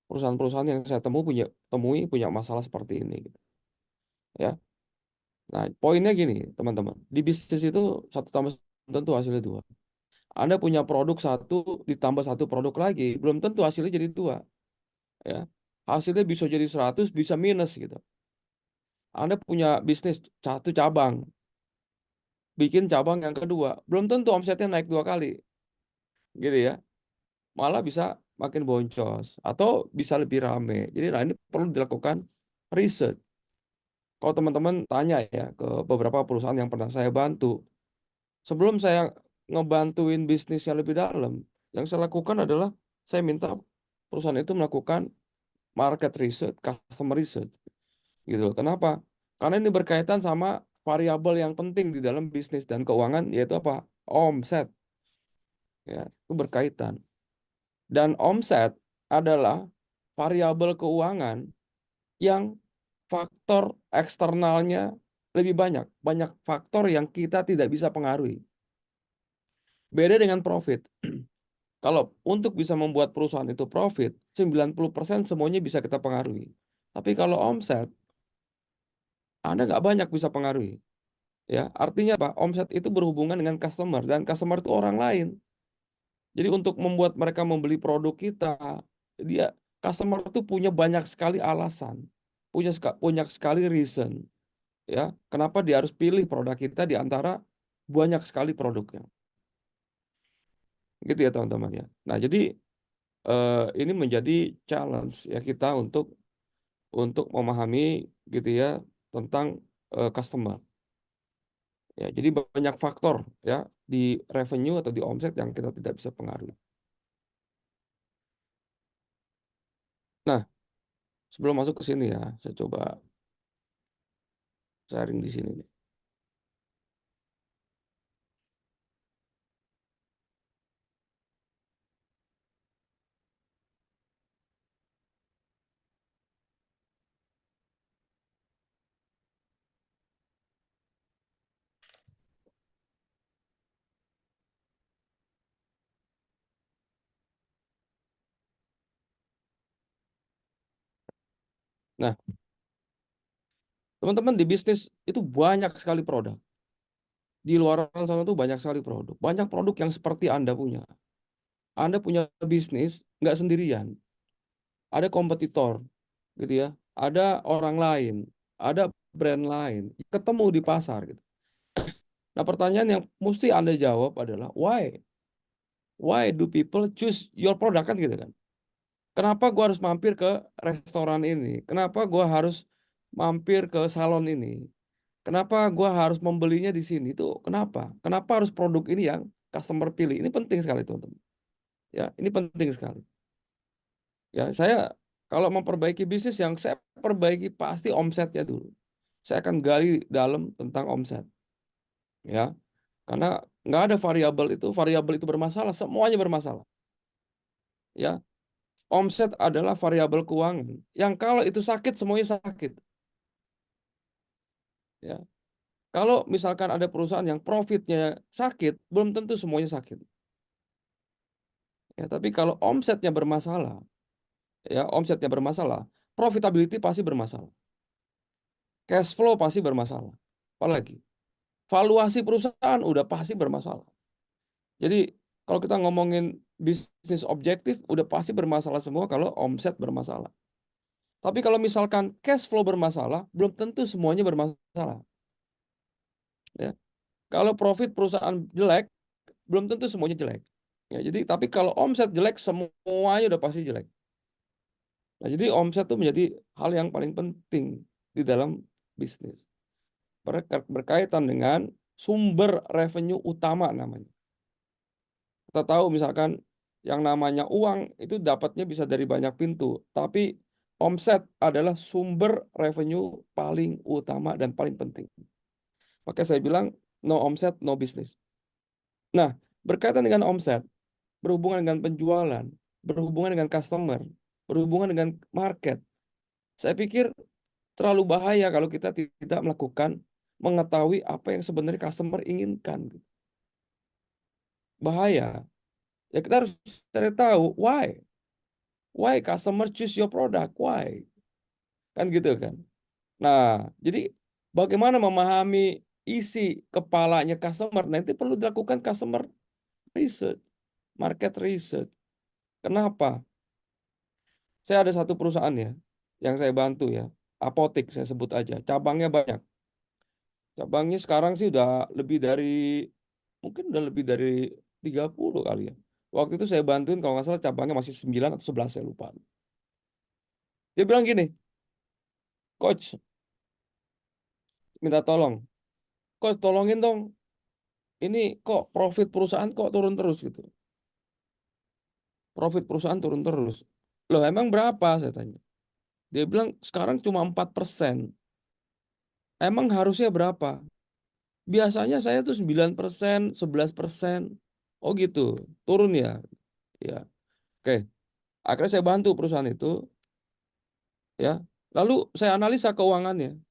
perusahaan-perusahaan yang saya temui punya masalah seperti ini gitu. Ya. Nah, poinnya gini, teman-teman. Di bisnis itu satu tambah satu tentu hasilnya dua. Anda punya produk satu ditambah satu produk lagi, belum tentu hasilnya jadi dua. Ya. Hasilnya bisa jadi 100, bisa minus gitu. Anda punya bisnis satu cabang, bikin cabang yang kedua, belum tentu omsetnya naik 2 kali, gitu ya. Malah bisa makin boncos atau bisa lebih rame. Jadi, nah ini perlu dilakukan riset. Kalau teman-teman tanya ya ke beberapa perusahaan yang pernah saya bantu, sebelum saya ngebantuin bisnis yang lebih dalam, yang saya lakukan adalah saya minta perusahaan itu melakukan market research, customer research, gitu loh. Kenapa? Karena ini berkaitan sama variabel yang penting di dalam bisnis dan keuangan, yaitu apa? Omset, ya, itu berkaitan. Dan omset adalah variabel keuangan yang faktor eksternalnya lebih banyak. Banyak faktor yang kita tidak bisa pengaruhi. Beda dengan profit. Kalau untuk bisa membuat perusahaan itu profit, 90% semuanya bisa kita pengaruhi. Tapi kalau omset, Anda nggak banyak bisa pengaruhi. Ya, artinya apa? Omset itu berhubungan dengan customer, dan customer itu orang lain. Jadi untuk membuat mereka membeli produk kita, dia customer itu punya banyak sekali alasan, punya sekali reason, ya, kenapa dia harus pilih produk kita di antara banyak sekali produknya. Gitu ya teman-teman ya. Nah, jadi ini menjadi challenge ya kita untuk memahami gitu ya tentang customer. Ya, jadi banyak faktor ya di revenue atau di omset yang kita tidak bisa pengaruhi. Nah, sebelum masuk ke sini ya, saya coba sharing di sini nih. Nah, teman-teman di bisnis itu banyak sekali produk. Di luar sana tuh banyak sekali produk. Banyak produk yang seperti Anda punya. Anda punya bisnis nggak sendirian. Ada kompetitor, gitu ya. Ada orang lain, ada brand lain, ketemu di pasar gitu. Nah, pertanyaan yang mesti Anda jawab adalah why? Why do people choose your product kan gitu kan? Kenapa gua harus mampir ke restoran ini? Kenapa gua harus mampir ke salon ini? Kenapa gua harus membelinya di sini? Itu kenapa? Kenapa harus produk ini yang customer pilih? Ini penting sekali, teman-teman. Ya, ini penting sekali. Ya, saya kalau memperbaiki bisnis yang saya perbaiki pasti omsetnya dulu. Saya akan gali dalam tentang omset. Ya, karena nggak ada variabel itu bermasalah, semuanya bermasalah. Ya, omset adalah variabel keuangan yang kalau itu sakit semuanya sakit. Ya, kalau misalkan ada perusahaan yang profitnya sakit, belum tentu semuanya sakit. Ya, tapi kalau omsetnya bermasalah, profitability pasti bermasalah, cash flow pasti bermasalah. Apalagi valuasi perusahaan udah pasti bermasalah. Jadi kalau kita ngomongin bisnis objektif, udah pasti bermasalah semua kalau omset bermasalah. Tapi kalau misalkan cash flow bermasalah, belum tentu semuanya bermasalah. Ya. Kalau profit perusahaan jelek, belum tentu semuanya jelek. Ya, jadi tapi kalau omset jelek, semuanya udah pasti jelek. Nah, jadi omset itu menjadi hal yang paling penting di dalam bisnis. Berkaitan dengan sumber revenue utama namanya. Kita tahu misalkan yang namanya uang itu dapatnya bisa dari banyak pintu, tapi omset adalah sumber revenue paling utama dan paling penting. Maka saya bilang no omset, no business. Nah, berkaitan dengan omset, berhubungan dengan penjualan, berhubungan dengan customer, berhubungan dengan market, saya pikir terlalu bahaya kalau kita tidak mengetahui apa yang sebenarnya customer inginkan. Bahaya. Ya kita harus cari tahu why. Why customer choose your product? Why? Kan gitu kan. Nah, jadi bagaimana memahami isi kepalanya customer? Nanti perlu dilakukan customer research, market research. Kenapa? Saya ada satu perusahaan ya, yang saya bantu ya, apotek saya sebut aja, cabangnya banyak. Cabangnya sekarang sih mungkin udah lebih dari 30 kali ya. Waktu itu saya bantuin kalau nggak salah cabangnya masih 9 atau 11 saya lupa. Dia bilang gini, Coach, minta tolong. Coach, tolongin dong. Ini kok profit perusahaan kok turun terus gitu. Profit perusahaan turun terus. Loh, emang berapa? Saya tanya. Dia bilang sekarang cuma 4%. Emang harusnya berapa? Biasanya saya tuh 9%, 11%. Oh gitu, turun ya. Ya, oke. Akhirnya saya bantu perusahaan itu, ya. Lalu saya analisa keuangannya.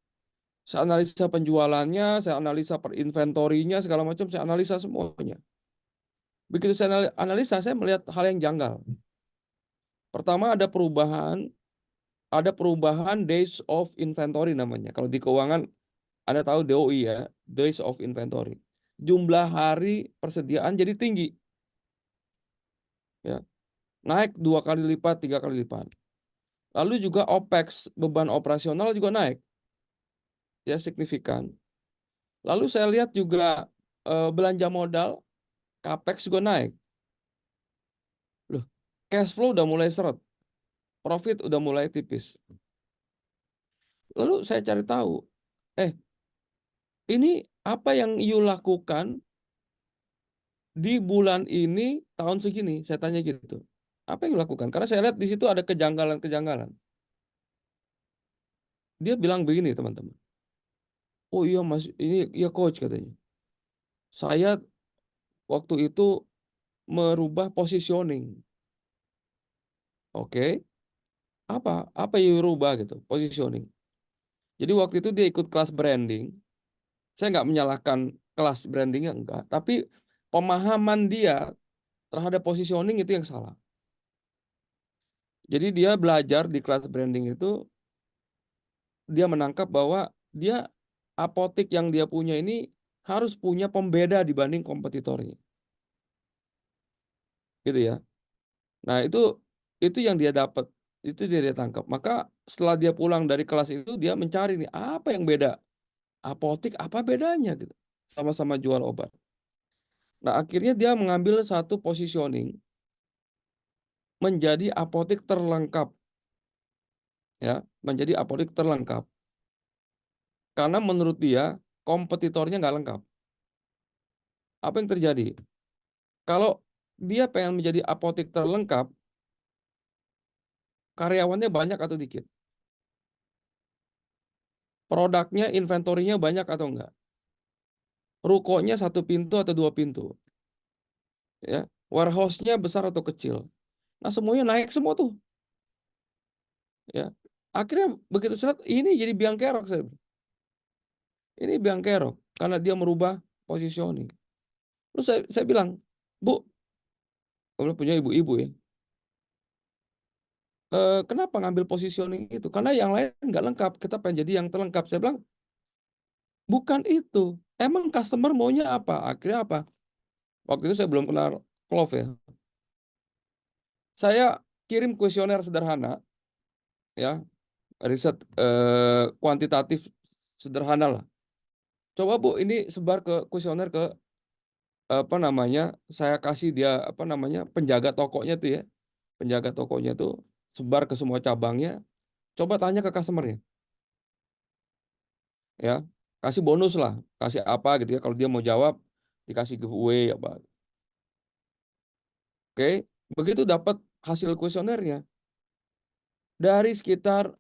Saya analisa penjualannya, saya analisa per inventorinya, segala macam, saya analisa semuanya. Begitu saya analisa, saya melihat hal yang janggal. Pertama ada perubahan days of inventory namanya. Kalau di keuangan Anda tahu DOI ya, days of inventory. Jumlah hari persediaan jadi tinggi. Ya. Naik 2 kali lipat, 3 kali lipat. Lalu juga OPEX, beban operasional juga naik. Ya, signifikan. Lalu saya lihat juga belanja modal, CAPEX juga naik. Loh, cash flow udah mulai seret. Profit udah mulai tipis. Lalu saya cari tahu, ini apa yang you lakukan di bulan ini tahun segini, saya tanya gitu. Apa yang dilakukan? Karena saya lihat di situ ada kejanggalan-kejanggalan. Dia bilang begini, teman-teman. Oh iya Mas, ini ya coach katanya. Saya waktu itu merubah positioning. Oke. Apa yang dirubah gitu, positioning. Jadi waktu itu dia ikut kelas branding. Saya nggak menyalahkan kelas brandingnya, enggak. Tapi pemahaman dia terhadap positioning itu yang salah. Jadi dia belajar di kelas branding itu, dia menangkap bahwa dia apotik yang dia punya ini harus punya pembeda dibanding kompetitornya. Gitu ya. Nah, itu yang dia dapat, itu dia tangkap. Maka setelah dia pulang dari kelas itu, dia mencari nih apa yang beda. Apotik apa bedanya gitu. Sama-sama jual obat. Nah, akhirnya dia mengambil satu positioning menjadi apotik terlengkap, ya, menjadi apotik terlengkap. Karena menurut dia kompetitornya nggak lengkap. Apa yang terjadi? Kalau dia pengen menjadi apotik terlengkap, karyawannya banyak atau dikit? Produknya, inventorinya banyak atau enggak? Rukonya satu pintu atau dua pintu? Ya, warehouse-nya besar atau kecil? Nah, semuanya naik semua tuh. Ya, akhirnya begitu surat ini jadi biang kerok saya. Ini biang kerok karena dia merubah positioning. Terus saya bilang, Bu, kalau punya ibu-ibu ya, kenapa ngambil positioning itu? Karena yang lain nggak lengkap. Kita pengen jadi yang terlengkap. Saya bilang, bukan itu. Emang customer maunya apa? Akhirnya apa? Waktu itu saya belum kenal Clove ya. Saya kirim kuesioner sederhana, ya, riset kuantitatif sederhana lah. Coba Bu, ini sebar ke kuesioner ke apa namanya? Saya kasih dia apa namanya? Penjaga tokonya tuh ya. Penjaga tokonya tuh sebar ke semua cabangnya. Coba tanya ke customernya, ya. Kasih bonus lah, kasih apa gitu ya. Kalau dia mau jawab, dikasih giveaway apa. Oke, begitu dapat hasil kuesionernya dari sekitar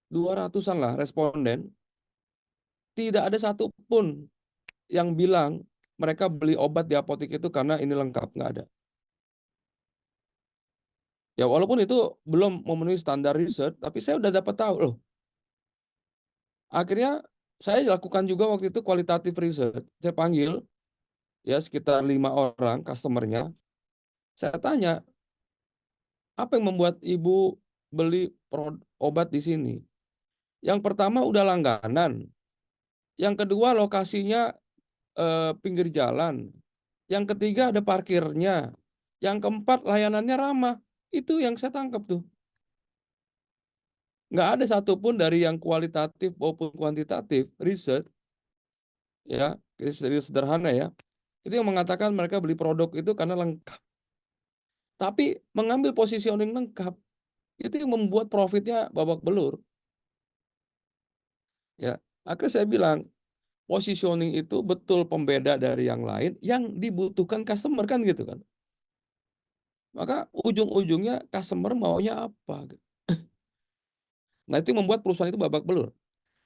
200-an lah responden, tidak ada satupun yang bilang mereka beli obat di apotek itu karena ini lengkap, nggak ada. Ya walaupun itu belum memenuhi standar riset, tapi saya udah dapat tahu loh. Akhirnya saya lakukan juga waktu itu kualitatif riset. Saya panggil ya sekitar 5 orang customernya. Saya tanya, apa yang membuat ibu beli obat di sini? Yang pertama udah langganan. Yang kedua lokasinya pinggir jalan. Yang ketiga ada parkirnya. Yang keempat layanannya ramah. Itu yang saya tangkap tuh. Nggak ada satupun dari yang kualitatif maupun kuantitatif riset, ya, riset sederhana ya, itu yang mengatakan mereka beli produk itu karena lengkap. Tapi mengambil positioning lengkap, itu yang membuat profitnya babak belur. Ya, akhirnya saya bilang, positioning itu betul pembeda dari yang lain yang dibutuhkan customer kan gitu kan. Maka ujung-ujungnya customer maunya apa gitu. Nah, itu yang membuat perusahaan itu babak belur.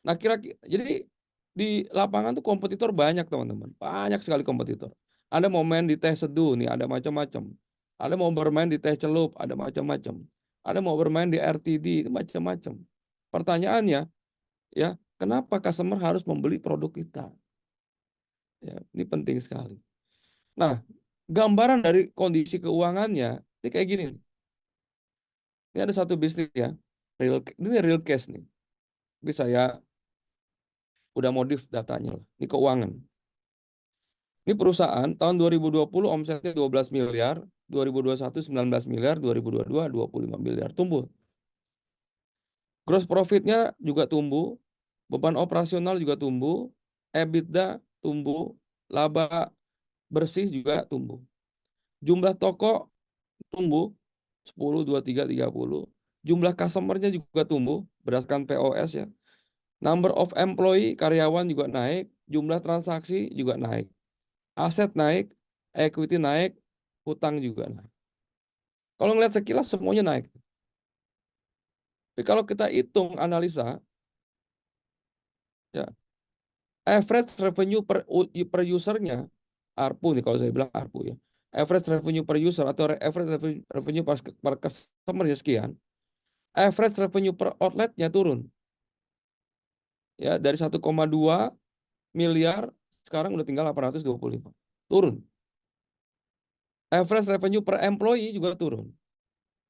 Nah, kira-kira jadi di lapangan tuh kompetitor banyak, teman-teman. Banyak sekali kompetitor. Ada mau main di teh seduh nih, ada macam-macam. Ada mau bermain di teh celup, ada macam-macam. Ada mau bermain di RTD, itu macam-macam. Pertanyaannya, ya, kenapa customer harus membeli produk kita? Ya, ini penting sekali. Nah, gambaran dari kondisi keuangannya ini kayak gini. Ini ada satu bisnis ya, ini real case nih. Tapi saya udah modif datanya lah. Ini keuangan. Ini perusahaan tahun 2020 omsetnya 12 miliar, 2021 19 miliar, 2022 25 miliar. Tumbuh. Gross profitnya juga tumbuh, beban operasional juga tumbuh, EBITDA tumbuh, laba bersih juga tumbuh. Jumlah toko tumbuh 10, 23, 30. Jumlah customer-nya juga tumbuh berdasarkan POS ya. Number of employee, karyawan juga naik, jumlah transaksi juga naik. Aset naik, equity naik, hutang juga naik. Kalau ngelihat sekilas semuanya naik. Tapi kalau kita hitung analisa, ya average revenue per usernya, ARPU nih kalau saya bilang ARPU ya. Average revenue per user atau average revenue per customer ya sekian. Average revenue per outletnya turun. Ya, dari 1,2 miliar sekarang udah tinggal 825. Turun. Average revenue per employee juga turun.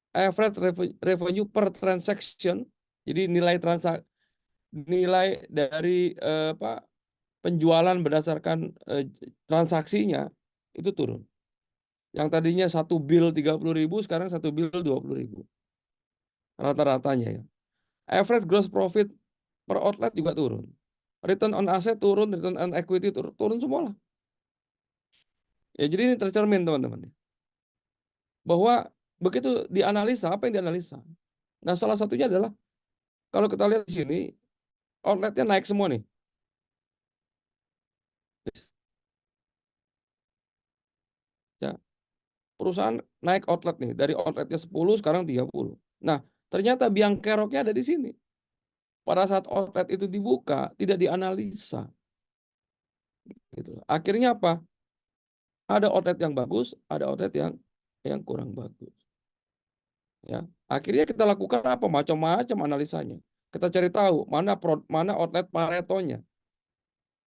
Average revenue per transaction, jadi nilai dari penjualan berdasarkan transaksinya itu turun. Yang tadinya 1 bill 30.000 sekarang 1 bill 20.000. Rata-ratanya ya. Average gross profit per outlet juga turun. Return on asset turun, return on equity turun semua lah. Ya, jadi ini tercermin teman-teman. Bahwa begitu dianalisa, apa yang dianalisa? Nah, salah satunya adalah kalau kita lihat di sini, outletnya naik semua nih. Ya, perusahaan naik outlet nih, dari outletnya 10 sekarang 30. Nah, ternyata biang keroknya ada di sini. Pada saat outlet itu dibuka, tidak dianalisa. Gitu. Akhirnya apa? Ada outlet yang bagus, ada outlet yang kurang bagus. Ya, akhirnya kita lakukan apa? Macam-macam analisanya. Kita cari tahu mana outlet Paretonya.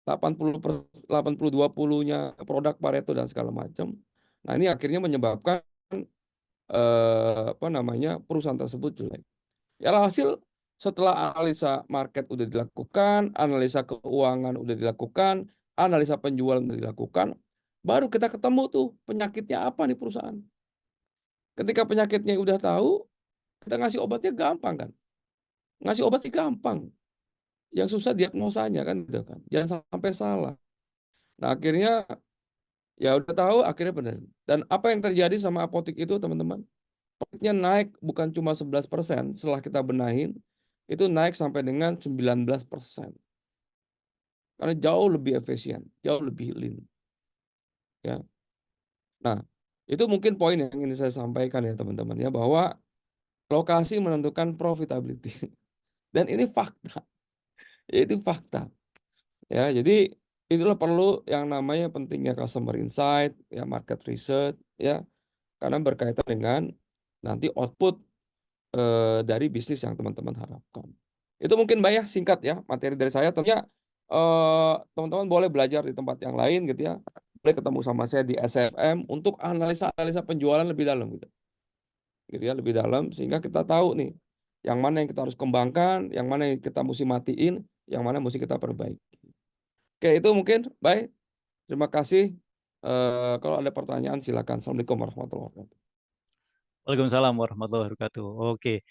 80-20-nya produk Pareto dan segala macam. Nah, ini akhirnya menyebabkan perusahaan tersebut jelek. Ya, hasil setelah analisa market udah dilakukan, analisa keuangan udah dilakukan, analisa penjualan udah dilakukan, baru kita ketemu tuh penyakitnya apa nih perusahaan. Ketika penyakitnya udah tahu, kita ngasih obatnya gampang kan. Ngasih obatnya gampang. Yang susah diagnosanya kan gitu kan. Jangan sampai salah. Nah, akhirnya ya udah tahu akhirnya benar. Dan apa yang terjadi sama apotek itu teman-teman? Profitnya naik bukan cuma 11% setelah kita benahin, itu naik sampai dengan 19%. Karena jauh lebih efisien, jauh lebih lean. Ya. Nah, itu mungkin poin yang ingin saya sampaikan ya teman-teman ya, bahwa lokasi menentukan profitability. Dan ini fakta. Itu fakta. Ya, jadi itulah perlu yang namanya pentingnya customer insight, ya market research, ya, karena berkaitan dengan nanti output dari bisnis yang teman-teman harapkan. Itu mungkin Mbak ya, singkat ya materi dari saya. Tentunya teman-teman boleh belajar di tempat yang lain gitu ya. Boleh ketemu sama saya di SFM untuk analisa penjualan lebih dalam gitu. Gitu ya, lebih dalam sehingga kita tahu nih yang mana yang kita harus kembangkan, yang mana yang kita mesti matiin, yang mana mesti kita perbaiki. Oke, itu mungkin baik. Terima kasih. Kalau ada pertanyaan silakan. Assalamualaikum warahmatullahi wabarakatuh. Waalaikumsalam warahmatullahi wabarakatuh. Oke.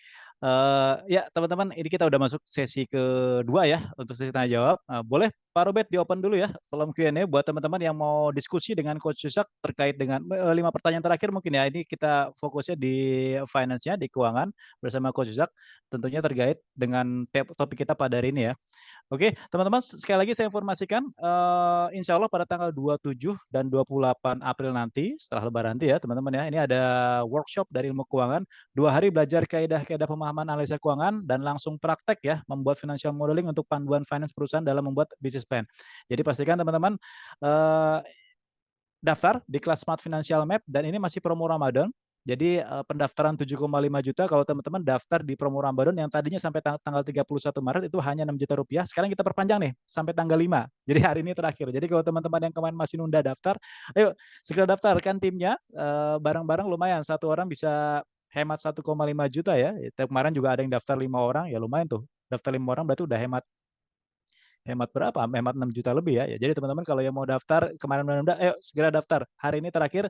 Ya, teman-teman, ini kita udah masuk sesi kedua ya untuk sesi tanya jawab. Boleh Pak Robert di open dulu ya kolom Q&A buat teman-teman yang mau diskusi dengan Coach Yusak terkait dengan 5 pertanyaan terakhir mungkin ya. Ini kita fokusnya di finance-nya, di keuangan bersama Coach Yusak, tentunya terkait dengan topik kita pada hari ini ya. Oke, teman-teman, sekali lagi saya informasikan, insya Allah pada tanggal 27 dan 28 April nanti, setelah Lebaran nanti ya teman-teman ya, ini ada workshop dari ilmu keuangan, 2 hari belajar kaidah-kaidah pemahaman analisa keuangan, dan langsung praktek ya, membuat financial modeling untuk panduan finance perusahaan dalam membuat business plan. Jadi pastikan teman-teman daftar di kelas Smart Financial Map, dan ini masih promo Ramadan. Jadi pendaftaran 7,5 juta kalau teman-teman daftar di promo Ramadan yang tadinya sampai tanggal 31 Maret itu hanya 6 juta rupiah. Sekarang kita perpanjang nih sampai tanggal 5. Jadi hari ini terakhir. Jadi kalau teman-teman yang kemarin masih nunda daftar, ayo segera daftarkan timnya. Bareng-bareng lumayan, satu orang bisa hemat 1,5 juta ya. Kemarin juga ada yang daftar 5 orang, ya lumayan tuh. Daftar 5 orang berarti udah hemat berapa? Hemat 6 juta lebih ya. Jadi teman-teman kalau yang mau daftar kemarin menunda, ayo segera daftar. Hari ini terakhir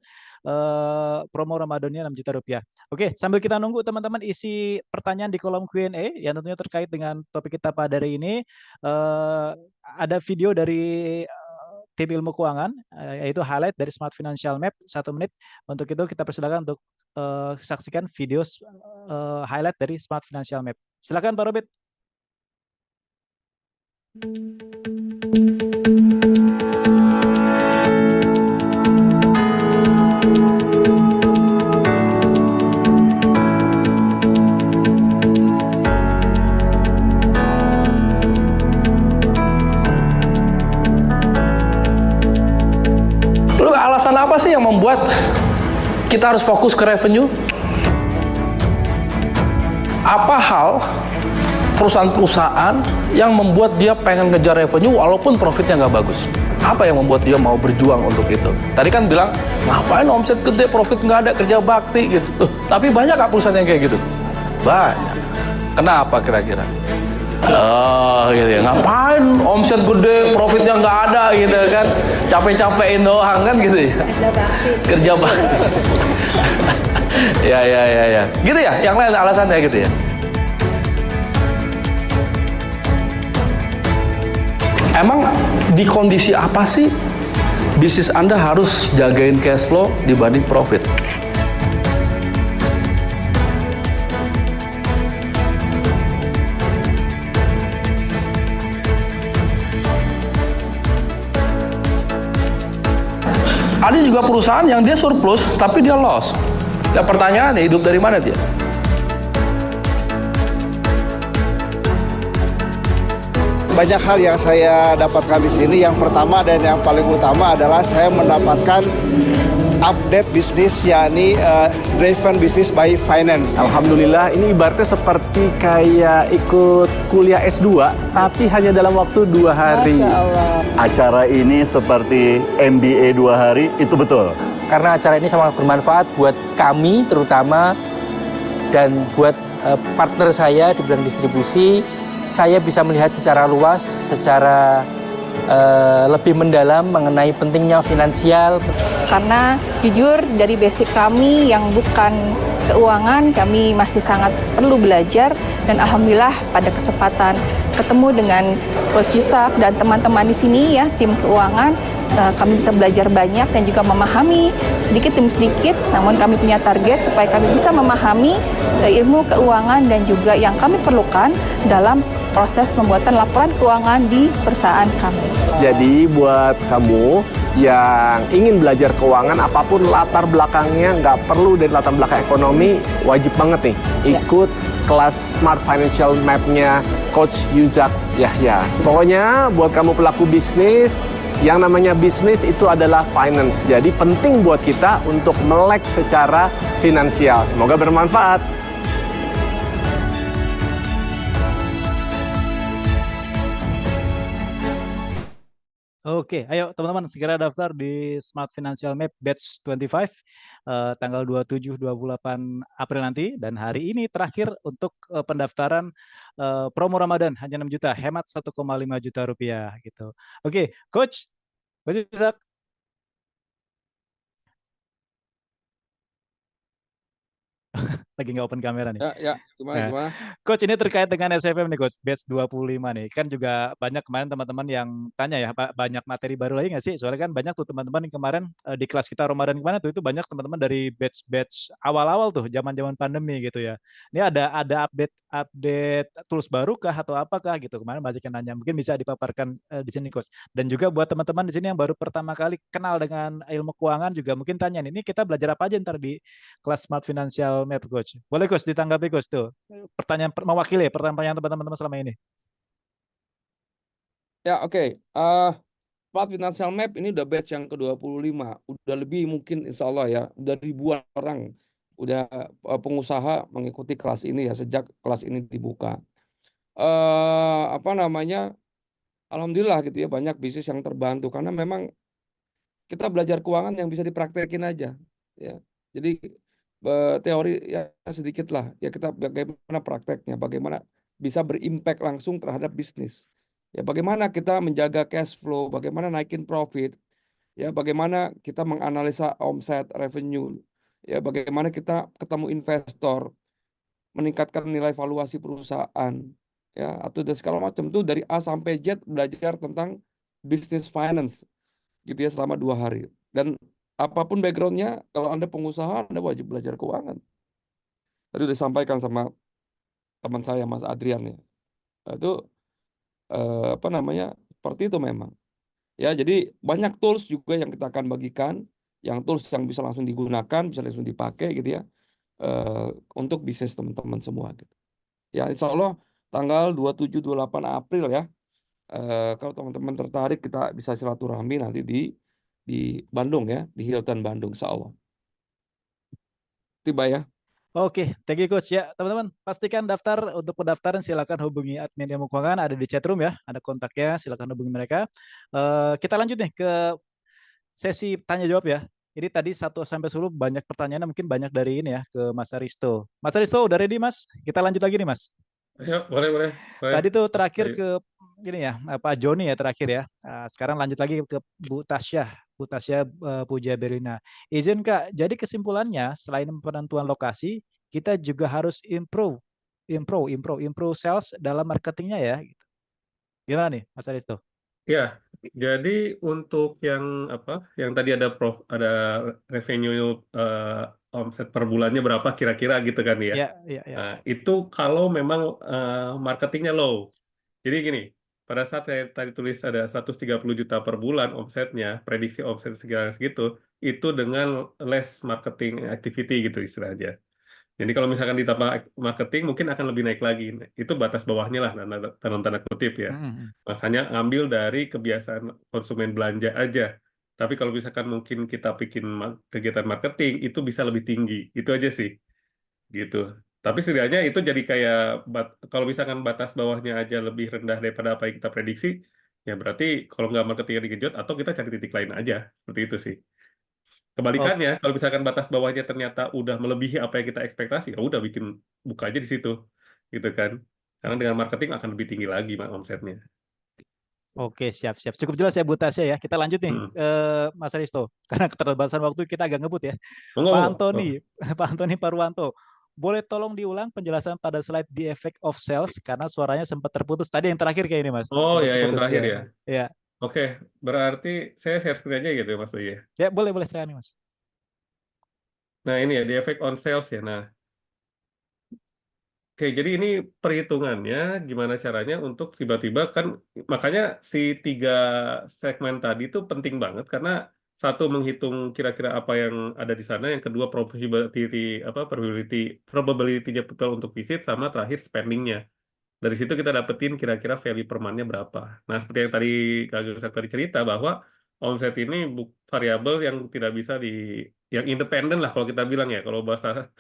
promo Ramadannya 6 juta rupiah. Oke, sambil kita nunggu teman-teman isi pertanyaan di kolom Q&A yang tentunya terkait dengan topik kita pada hari ini. Ada video dari tim ilmu keuangan, yaitu highlight dari Smart Financial Map 1 menit. Untuk itu kita persilakan untuk saksikan video highlight dari Smart Financial Map. Silakan Pak Robert. alasan apa sih yang membuat kita harus fokus ke revenue? Apa hal perusahaan-perusahaan yang membuat dia pengen ngejar revenue walaupun profitnya nggak bagus? Apa yang membuat dia mau berjuang untuk itu? Tadi kan bilang, ngapain omset gede, profit nggak ada, kerja bakti gitu. Tapi banyak nggak perusahaan yang kayak gitu? Banyak. Kenapa kira-kira? Oh gitu ya, ngapain omset gede, profitnya nggak ada gitu kan? Capek-capekin doang kan gitu ya? Kerja bakti. Kerja bakti. Ya. Gitu ya, yang lain alasannya gitu ya? Emang di kondisi apa sih bisnis Anda harus jagain cash flow dibanding profit? Ada juga perusahaan yang dia surplus tapi dia loss. Ya pertanyaannya, hidup dari mana dia? Banyak hal yang saya dapatkan di sini. Yang pertama dan yang paling utama adalah saya mendapatkan update bisnis, yakni driven business by finance. Alhamdulillah, ini ibaratnya seperti kayak ikut kuliah S2, tapi hanya dalam waktu 2 hari. Masya Allah. Acara ini seperti MBA 2 hari, itu betul. Karena acara ini sangat bermanfaat buat kami terutama dan buat partner saya di bidang distribusi. Saya bisa melihat secara luas, secara lebih mendalam mengenai pentingnya finansial. Karena jujur dari basic kami yang bukan keuangan, kami masih sangat perlu belajar, dan alhamdulillah pada kesempatan ketemu dengan Coach Yusak dan teman-teman di sini ya, tim keuangan, kami bisa belajar banyak dan juga memahami sedikit demi sedikit, namun kami punya target supaya kami bisa memahami ilmu keuangan dan juga yang kami perlukan dalam proses pembuatan laporan keuangan di perusahaan kami. Jadi buat kamu yang ingin belajar keuangan, apapun latar belakangnya, nggak perlu dari latar belakang ekonomi, wajib banget nih ikut kelas Smart Financial Map-nya Coach Yusak Yahya. Pokoknya buat kamu pelaku bisnis, yang namanya bisnis itu adalah finance. Jadi penting buat kita untuk melek secara finansial. Semoga bermanfaat. Oke, ayo teman-teman segera daftar di Smart Financial Map Batch 25 tanggal 27-28 April nanti, dan hari ini terakhir untuk pendaftaran promo Ramadan hanya 6 juta, hemat 1,5 juta rupiah gitu. Oke, Coach Yusak. Lagi nggak open kamera nih. Ya, gimana? Coach, ini terkait dengan SFM nih Coach, batch 25 nih. Kan juga banyak kemarin teman-teman yang tanya ya, banyak materi baru lagi nggak sih? Soalnya kan banyak tuh teman-teman yang kemarin di kelas kita Ramadan kemarin tuh, itu banyak teman-teman dari batch awal-awal tuh, zaman-zaman pandemi gitu ya. Ini ada update tools baru kah atau apakah gitu? Kemarin banyak yang nanya, mungkin bisa dipaparkan di sini Coach. Dan juga buat teman-teman di sini yang baru pertama kali kenal dengan ilmu keuangan juga mungkin tanya, ini kita belajar apa aja ntar di kelas Smart Financial Map Coach? Boleh Coach ditanggapi Coach tuh. Pertanyaan mewakili pertanyaan teman-teman selama ini. Ya, oke. Smart Financial Map ini udah batch yang ke-25. Udah lebih mungkin insya Allah ya. Udah ribuan orang. Udah pengusaha mengikuti kelas ini ya, sejak kelas ini dibuka. Alhamdulillah gitu ya, banyak bisnis yang terbantu. Karena memang kita belajar keuangan yang bisa dipraktekin aja. Ya. Jadi teori ya sedikit lah. Ya kita bagaimana prakteknya, bagaimana bisa berimpact langsung terhadap bisnis. Ya, bagaimana kita menjaga cash flow, bagaimana naikin profit, ya bagaimana kita menganalisa omset, revenue, ya bagaimana kita ketemu investor, meningkatkan nilai valuasi perusahaan, ya atau dari segala macam itu dari A sampai Z belajar tentang business finance, gitu ya selama 2 hari. Dan apapun backgroundnya, kalau Anda pengusaha, Anda wajib belajar keuangan. Tadi udah disampaikan sama teman saya Mas Adrian ya, itu seperti itu memang. Ya, jadi banyak tools juga yang kita akan bagikan, yang tools yang bisa langsung digunakan, bisa langsung dipakai gitu ya, untuk bisnis teman-teman semua gitu. Ya, insya Allah tanggal 27-28 April ya, kalau teman-teman tertarik kita bisa silaturahmi nanti di di Bandung ya, di Hilton Bandung, insya Allah. Tiba ya. Oke, thank you Coach. Ya, teman-teman, pastikan daftar. Untuk pendaftaran silakan hubungi admin Ilmu Keuangan, ada di chatroom ya, ada kontaknya, silakan hubungi mereka. Kita lanjut nih ke sesi tanya jawab ya. Ini tadi 1 sampai 10 banyak pertanyaan, mungkin banyak dari ini ya ke Mas Aristo. Mas Aristo udah ready Mas? Kita lanjut lagi nih Mas. Ayo, boleh. Tadi tuh terakhir Ayo. ke gini ya, Pak Joni ya terakhir ya. Sekarang lanjut lagi ke Bu Tasya Puja Berina. Izin Kak, jadi kesimpulannya selain penentuan lokasi, kita juga harus improve sales dalam marketingnya ya. Gimana nih Mas Aristo? Ya, jadi untuk yang yang tadi ada revenue omset per bulannya berapa kira-kira gitu kan ya. Ya. Nah, itu kalau memang marketingnya low. Jadi gini, pada saat saya tadi tulis ada 130 juta per bulan omsetnya, prediksi omset segitu, itu dengan less marketing activity gitu istilahnya. Jadi kalau misalkan ditambah marketing mungkin akan lebih naik lagi. Itu batas bawahnya lah dalam tanda kutip ya. Masanya ngambil dari kebiasaan konsumen belanja aja. Tapi kalau misalkan mungkin kita bikin kegiatan marketing itu bisa lebih tinggi. Itu aja sih. Gitu. Tapi setidaknya itu jadi kayak kalau misalkan batas bawahnya aja lebih rendah daripada apa yang kita prediksi, ya berarti kalau nggak marketingnya digejot atau kita cari titik lain aja. Seperti itu sih. Kebalikannya, kalau misalkan batas bawahnya ternyata udah melebihi apa yang kita ekspektasi, ya udah buka aja di situ, gitu kan? Karena dengan marketing akan lebih tinggi lagi omsetnya. Oke, siap. Cukup jelas ya Bu Tasya ya. Kita lanjut nih, Mas Aristo. Karena keterbatasan waktu kita agak ngebut ya. Pak Antoni Parwanto, boleh tolong diulang penjelasan pada slide the effect of sales karena suaranya sempat terputus. Tadi yang terakhir kayak ini Mas. Oh Sempat ya, yang terputus, terakhir ya. Ya. Oke, berarti saya share screen aja gitu ya Mas Bayu. Ya, boleh saya nih Mas. Nah ini ya, the effect on sales ya. Nah, oke, jadi ini perhitungannya gimana caranya untuk tiba-tiba kan, makanya si 3 segmen tadi itu penting banget karena satu menghitung kira-kira apa yang ada di sana, yang kedua probability-nya people untuk visit, sama terakhir spendingnya. Dari situ kita dapetin kira-kira value per month-nya berapa. Nah, seperti yang tadi Kak Gusak tadi cerita bahwa omset ini variabel yang tidak bisa yang independen lah kalau kita bilang ya, kalau bahasa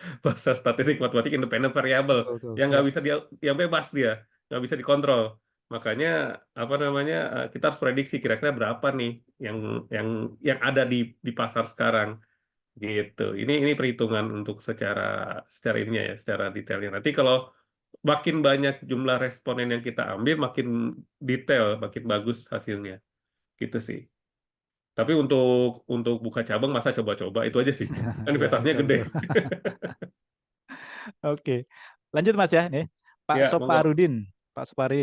statistik matematik independen variabel yang nggak bisa yang bebas dia, nggak bisa dikontrol. Makanya kita harus prediksi kira-kira berapa nih yang ada di pasar sekarang gitu. Ini perhitungan untuk secara ininya ya, secara detailnya. Nanti kalau makin banyak jumlah responden yang kita ambil, makin detail, makin bagus hasilnya. Gitu sih. Tapi untuk buka cabang, masa coba-coba, itu aja sih. Kan investasinya gede. Oke. Lanjut Mas ya, nih. Pak Soparudin.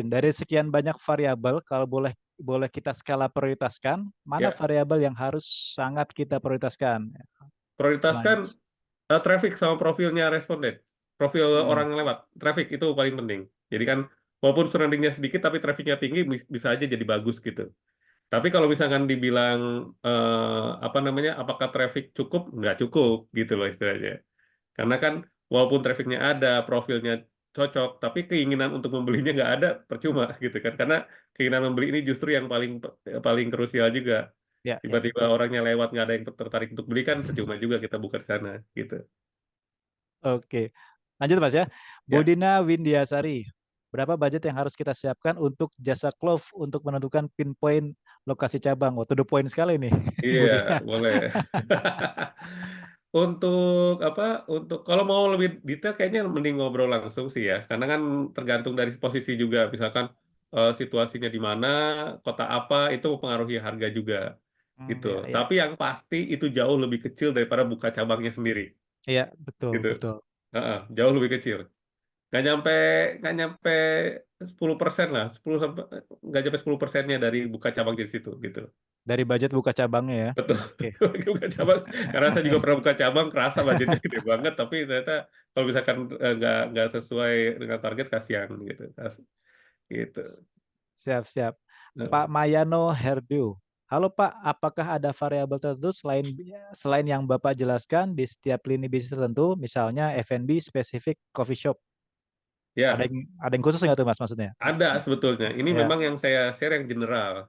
Dari sekian banyak variabel, kalau boleh kita skala prioritaskan, mana variabel yang harus sangat kita prioritaskan? Prioritaskan traffic sama profilnya responden. Profil orang yang lewat. Traffic itu paling penting. Jadi kan, walaupun surroundingnya sedikit, tapi trafficnya tinggi, bisa aja jadi bagus gitu. Tapi kalau misalkan dibilang apakah traffic cukup? Nggak cukup gitu loh istilahnya. Karena kan walaupun trafficnya ada, profilnya cocok, tapi keinginan untuk membelinya nggak ada, percuma gitu kan. Karena keinginan membeli ini justru yang paling krusial juga. Tiba-tiba orangnya lewat nggak ada yang tertarik untuk beli kan, percuma juga kita buka di sana gitu. Oke. Lanjut Mas ya. Budina Windiasari. Berapa budget yang harus kita siapkan untuk jasa Clove untuk menentukan pinpoint lokasi cabang? To the point sekali nih. Iya, boleh. Untuk kalau mau lebih detail kayaknya mending ngobrol langsung sih ya. Karena kan tergantung dari posisi juga. Misalkan situasinya di mana, kota apa, itu mempengaruhi harga juga. Gitu. Tapi yang pasti itu jauh lebih kecil daripada buka cabangnya sendiri. Iya, betul. Gitu. Jauh lebih kecil. Nggak nyampe 10% lah, nggak nyampe 10%-nya dari buka cabang di situ gitu. Dari budget buka cabangnya ya. Betul. Buka cabang. Karena saya juga pernah buka cabang, kerasa budgetnya gede banget, tapi ternyata kalau misalkan nggak sesuai dengan target, kasihan gitu. Gitu. Siap. Pak Mayano Herdu. Halo Pak, apakah ada variabel tertentu selain yang Bapak jelaskan di setiap lini bisnis tertentu, misalnya F&B spesifik coffee shop? Ya. Ada yang khusus nggak tuh Mas maksudnya? Ada sebetulnya. Ini memang yang saya share yang general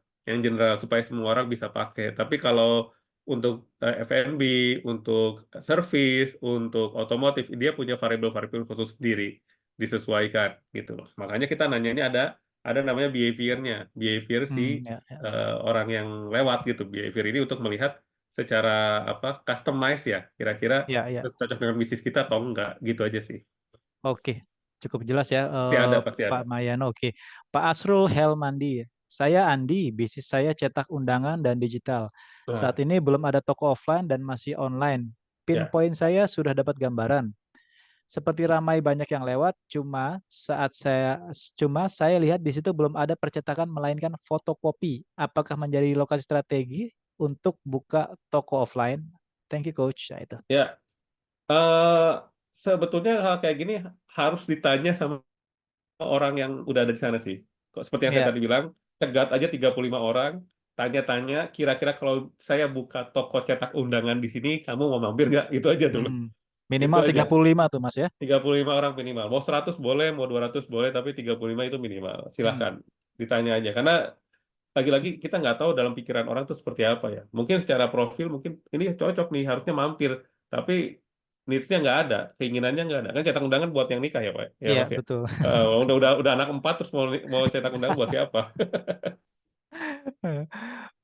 supaya semua orang bisa pakai. Tapi kalau untuk F&B, untuk service, untuk otomotif, dia punya variabel-variabel khusus sendiri disesuaikan gitu loh. Makanya kita nanyanya ada namanya behavior-nya, behavior si Ya, ya. orang yang lewat gitu. Behavior ini untuk melihat secara customize ya, kira-kira Ya, ya. cocok dengan bisnis kita atau enggak, gitu aja sih. Oke, cukup jelas ya, Pasti ada. Pak Mayano. Oke, Pak Asrul Helmandi. Saya Andi, bisnis saya cetak undangan dan digital. Nah, Saat ini belum ada toko offline dan masih online. ya. Pinpoint saya sudah dapat gambaran. Seperti ramai banyak yang lewat, cuma saya lihat di situ belum ada percetakan melainkan fotokopi. Apakah menjadi lokasi strategi untuk buka toko offline? Thank you, Coach. Nah, itu. Ya, sebetulnya hal kayak gini harus ditanya sama orang yang udah ada di sana sih. Kok seperti yang saya Ya. tadi bilang, cegat aja 35 orang, tanya-tanya, kira-kira kalau saya buka toko cetak undangan di sini, kamu mau mampir nggak? Itu aja dulu. Minimal Itu aja. 35 tuh, Mas ya. 35 orang minimal. Mau 100 boleh, mau 200 boleh, tapi 35 itu minimal. Silahkan, ditanya aja. Karena lagi-lagi kita nggak tahu dalam pikiran orang itu seperti apa ya. Mungkin secara profil, mungkin ini cocok nih, harusnya mampir. Tapi needs-nya nggak ada, keinginannya nggak ada. Kan cetak undangan buat yang nikah ya, Pak? Ya, Iya, Mas ya? betul. Udah anak 4, terus mau cetak undangan buat siapa?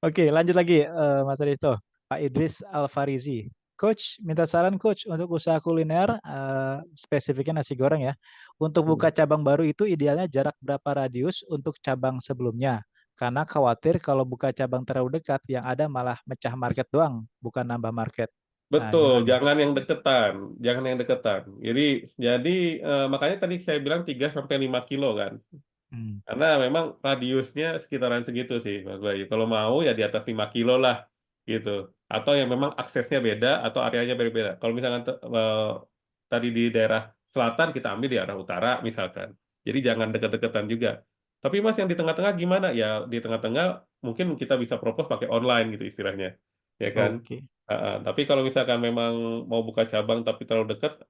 Oke, lanjut lagi Mas Risto. Pak Idris Alfarizi. Coach, minta saran Coach untuk usaha kuliner, spesifiknya nasi goreng ya. Untuk buka cabang baru itu idealnya jarak berapa radius untuk cabang sebelumnya? Karena khawatir kalau buka cabang terlalu dekat, yang ada malah mecah market doang, bukan nambah market. Nah, Betul, gimana? jangan yang deketan, jangan yang deketan. Jadi makanya tadi saya bilang 3 sampai 5 kilo kan. Karena memang radiusnya sekitaran segitu sih, Mas Bayu. Kalau mau ya di atas 5 kilo lah, gitu. Atau yang memang aksesnya beda atau areanya berbeda. Kalau misalkan tadi di daerah selatan, kita ambil di arah utara misalkan. Jadi jangan deket-deketan juga. Tapi Mas yang di tengah-tengah gimana? Ya di tengah-tengah mungkin kita bisa propose pakai online gitu istilahnya, ya kan? Oke. Tapi kalau misalkan memang mau buka cabang tapi terlalu dekat,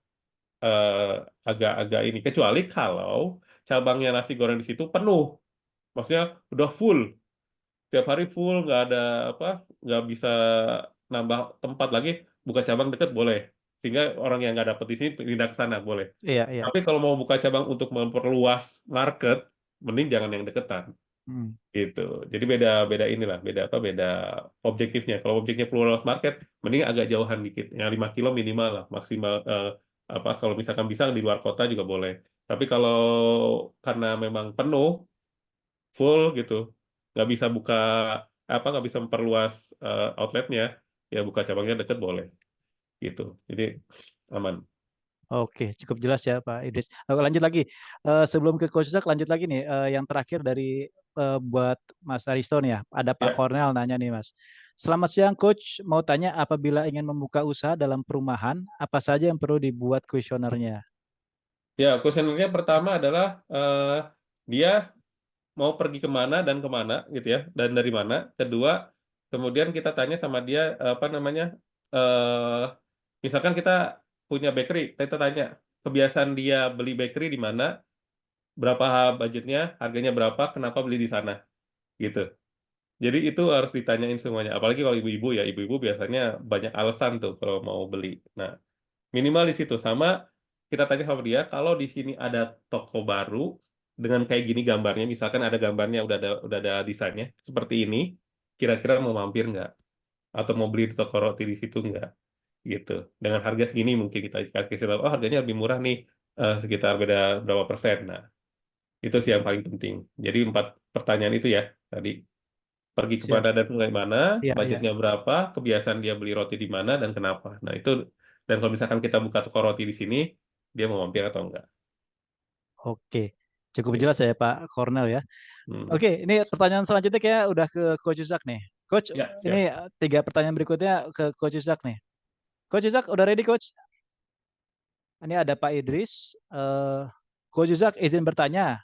agak-agak ini. Kecuali kalau cabangnya nasi goreng di situ penuh, maksudnya udah full, tiap hari full, nggak bisa nambah tempat lagi, buka cabang deket boleh, sehingga orang yang nggak dapet di sini pindah ke sana boleh. Iya, iya. Tapi kalau mau buka cabang untuk memperluas market, mending jangan yang deketan. Gitu. Jadi beda inilah, beda objektifnya. Kalau objektifnya plural market, mending agak jauhan dikit. Yang 5 kilo minimal lah, maksimal kalau misalkan bisa di luar kota juga boleh. Tapi kalau karena memang penuh, full gitu, nggak bisa memperluas outletnya, ya buka cabangnya deket boleh. Gitu. Jadi aman. Oke, cukup jelas ya Pak Idris. Lanjut lagi, sebelum ke Coach Zak, lanjut lagi nih, yang terakhir dari buat Mas Aristo nih ya. Ada Pak Ya. Cornel nanya nih Mas. Selamat siang Coach, mau tanya apabila ingin membuka usaha dalam perumahan, apa saja yang perlu dibuat kuesionernya? Ya, kuesionernya pertama adalah dia mau pergi kemana dan kemana gitu ya, dan dari mana. Kedua, kemudian kita tanya sama dia misalkan kita punya bakery, kita tanya kebiasaan dia beli bakery di mana, berapa budgetnya, harganya berapa, kenapa beli di sana, gitu. Jadi itu harus ditanyain semuanya. Apalagi kalau ibu-ibu ya, ibu-ibu biasanya banyak alasan tuh kalau mau beli. Nah, minimal di situ. Sama kita tanya sama dia, kalau di sini ada toko baru dengan kayak gini gambarnya, misalkan ada gambarnya, udah ada desainnya seperti ini, kira-kira mau mampir nggak? Atau mau beli di toko roti di situ nggak? Gitu. Dengan harga segini mungkin kita kasih tahu, oh harganya lebih murah nih, sekitar beda berapa persen. Nah, itu sih yang paling penting. Jadi 4 pertanyaan itu ya tadi. Pergi Siap. kemana dan dari mana, Iya, iya. budgetnya berapa, kebiasaan dia beli roti di mana dan kenapa. Nah itu, dan kalau misalkan kita buka toko roti di sini, dia mau mampir atau enggak. Oke, cukup Gitu. jelas ya Pak Cornel ya. Oke, ini pertanyaan selanjutnya kayak udah ke Coach Zak nih. Coach, Ya, siap. ini 3 pertanyaan berikutnya ke Coach Zak nih. Coach Zak, udah ready Coach? Ini ada Pak Idris. Coach Zak izin bertanya,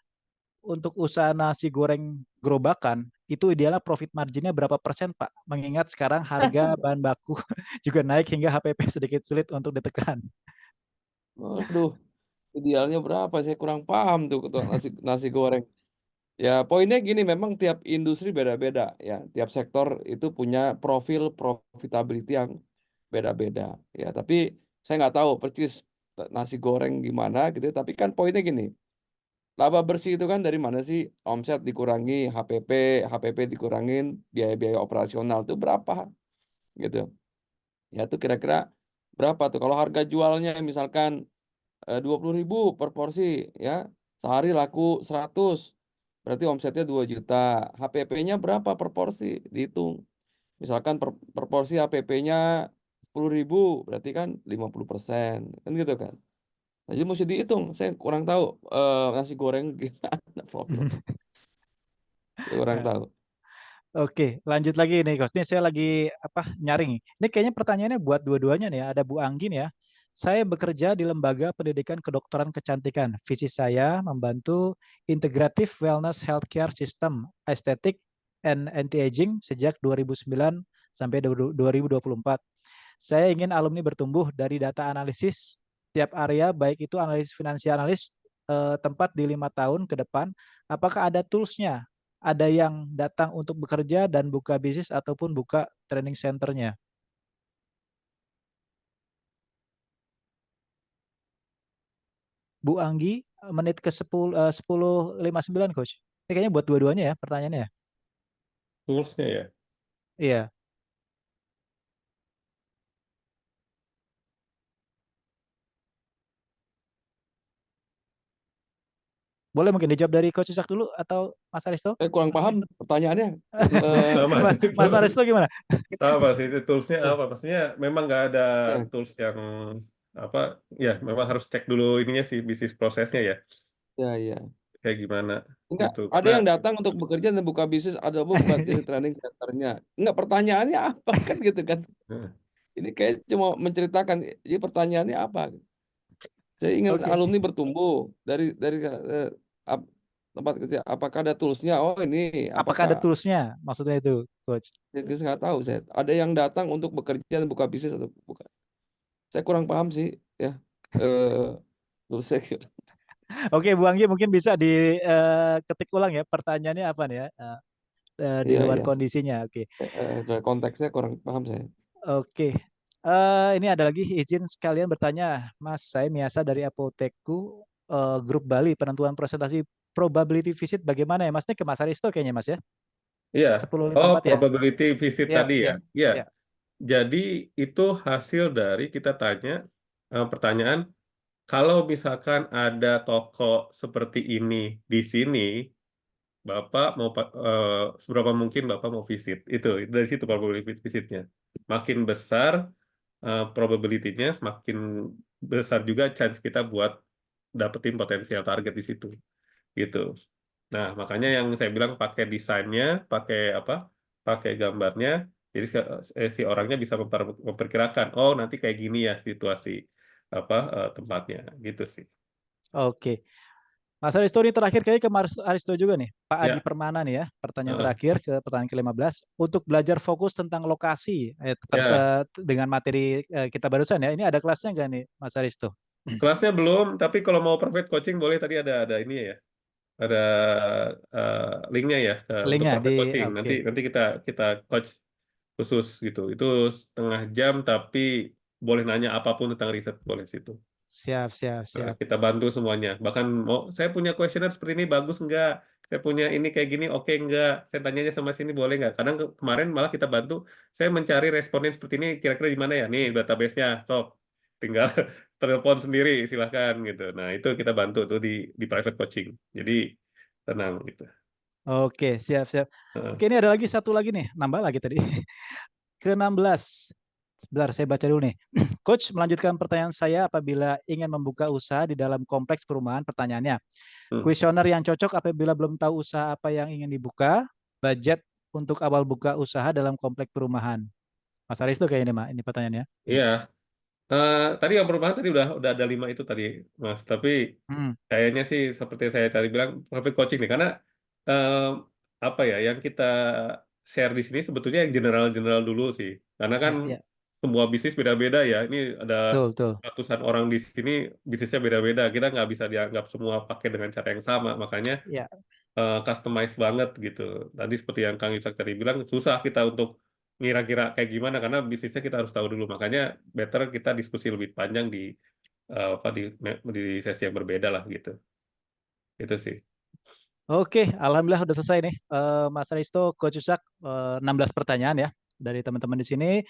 untuk usaha nasi goreng gerobakan, itu idealnya profit marginnya berapa persen Pak? Mengingat sekarang harga bahan baku juga naik hingga HPP sedikit sulit untuk ditekan. Waduh, idealnya berapa? Saya kurang paham tuh ketua nasi goreng. Ya, poinnya gini, memang tiap industri beda-beda ya. Tiap sektor itu punya profil profitability yang beda-beda ya. Tapi saya nggak tahu persis nasi goreng gimana gitu. Tapi kan poinnya gini, laba bersih itu kan dari mana sih? Omset dikurangi HPP dikurangin biaya-biaya operasional itu berapa gitu. Ya itu kira-kira berapa tuh? Kalau harga jualnya misalkan 20.000 per porsi ya, sehari laku 100, berarti omsetnya 2 juta. HPP-nya berapa per porsi? Dihitung. Misalkan per porsi HPP-nya 10.000, berarti kan 50%. Kan gitu kan. Nah, jadi mesti dihitung. Saya kurang tahu nasi goreng gimana profil. Saya kurang Nah, tahu. oke, lanjut lagi nih, Coach. Ini saya lagi nyaring. Ini kayaknya pertanyaannya buat dua-duanya nih ya. Ada Bu Anggi nih ya. Saya bekerja di lembaga pendidikan kedokteran kecantikan. Visi saya membantu integratif wellness healthcare system, estetik and anti-aging sejak 2009 sampai 2024. Saya ingin alumni bertumbuh dari data analisis tiap area, baik itu analisis finansial, analis tempat di 5 tahun ke depan. Apakah ada toolsnya? Ada yang datang untuk bekerja dan buka bisnis ataupun buka training centernya. Bu Anggi, menit ke 10:59, Coach. Ini kayaknya buat dua-duanya ya pertanyaannya ya. Toolsnya ya. Iya. Boleh mungkin dijawab dari Coach Isak dulu atau Mas Aristo? Saya kurang paham pertanyaannya. Sama sih itu. Mas Aristo gimana? Apa sih itu toolsnya apa? Maksudnya memang nggak ada Ya, tools yang apa? Ya memang harus cek dulu ininya sih bisnis prosesnya ya. ya. Kayak gimana Enggak, gitu. ada Karena yang datang untuk bekerja dan buka bisnis, ada pun buka training centernya. Enggak, pertanyaannya apa kan gitu kan. Ini kayak cuma menceritakan, jadi pertanyaannya apa? Saya ingin Oke. alumni bertumbuh dari tempat kerja. Apakah ada toolsnya? Oh ini, Apakah ada apakah toolsnya? Maksudnya itu, Coach. saya nggak tahu saya. Ada yang datang untuk bekerja dan buka bisnis atau bukan? Saya kurang paham sih ya. Toolsnya gitu. Oke, Bu Anggi mungkin bisa diketik ulang ya pertanyaannya apa nih ya di Iya, luar iya. kondisinya. Oke, Konteksnya kurang paham saya. oke. Ini ada lagi izin sekalian bertanya, Mas. Saya Miasa dari Apoteku Grup Bali. Penentuan presentasi probability visit bagaimana ya, Mas? Ini ke Mas Aristo kayaknya, Mas ya. iya. 10:54 ya. Probability visit Ya, tadi ya. ya, Iya. ya. Jadi itu hasil dari kita tanya pertanyaan, kalau misalkan ada toko seperti ini di sini, Bapak mau seberapa mungkin Bapak mau visit? Itu dari situ probability visitnya. Makin besar probability-nya, makin besar juga chance kita buat dapetin potensial target di situ. Gitu. Nah, makanya yang saya bilang pakai desainnya, pakai apa? Pakai gambarnya. Jadi si orangnya bisa memperkirakan, oh nanti kayak gini ya situasi apa tempatnya, gitu sih. Oke. Mas Aristo ini terakhir kayaknya ke Mas Aristo juga nih. Pak Adi Ya, Permana nih ya. Pertanyaan Heeh. terakhir ke pertanyaan ke-15. Untuk belajar fokus tentang lokasi Ya, dengan materi kita barusan ya. Ini ada kelasnya nggak nih Mas Aristo? kelasnya belum, tapi kalau mau private coaching boleh tadi ada ini ya, ada linknya ya untuk Linknya private di coaching. oke. Nanti kita coach khusus gitu. Itu 1/2 jam, tapi boleh nanya apapun tentang riset boleh situ. Siap, siap, siap. Kita bantu semuanya. Bahkan mau saya punya kuesioner seperti ini bagus nggak? Saya punya ini kayak gini oke nggak? Saya tanyanya sama sini boleh nggak? Kadang kemarin malah kita bantu. Saya mencari responden seperti ini kira-kira di mana ya? Nih database-nya, sok. Tinggal telepon sendiri silahkan gitu. Nah itu kita bantu tuh di private coaching. Jadi tenang gitu. Oke, siap, siap. Heeh. Oke, ini ada lagi satu lagi nih. Nambah lagi tadi. Ke-16. Sebentar, saya baca dulu nih. Coach, melanjutkan pertanyaan saya apabila ingin membuka usaha di dalam kompleks perumahan. Pertanyaannya, kuesioner yang cocok apabila belum tahu usaha apa yang ingin dibuka, budget untuk awal buka usaha dalam kompleks perumahan. Mas Aristo kayaknya ini pertanyaannya. Iya. Tadi yang perubahan tadi udah ada 5 itu tadi, Mas. Tapi Hmm. kayaknya sih seperti saya tadi bilang private coaching nih, karena eh, apa ya yang kita share di sini sebetulnya yang general-general dulu sih, karena kan Ya, ya. semua bisnis beda-beda ya. Ini ada Betul, betul. ratusan orang di sini bisnisnya beda-beda. Kita nggak bisa dianggap semua pakai dengan cara yang sama. Makanya Ya. customize banget gitu. Tadi seperti yang Kang Yusak tadi bilang, susah kita untuk ngira-kira kayak gimana karena bisnisnya kita harus tahu dulu. Makanya better kita diskusi lebih panjang di apa di sesi yang berbeda lah gitu. Itu sih. Oke, alhamdulillah udah selesai nih. Mas Aristo, Coach Yusak, 16 pertanyaan ya dari teman-teman di sini.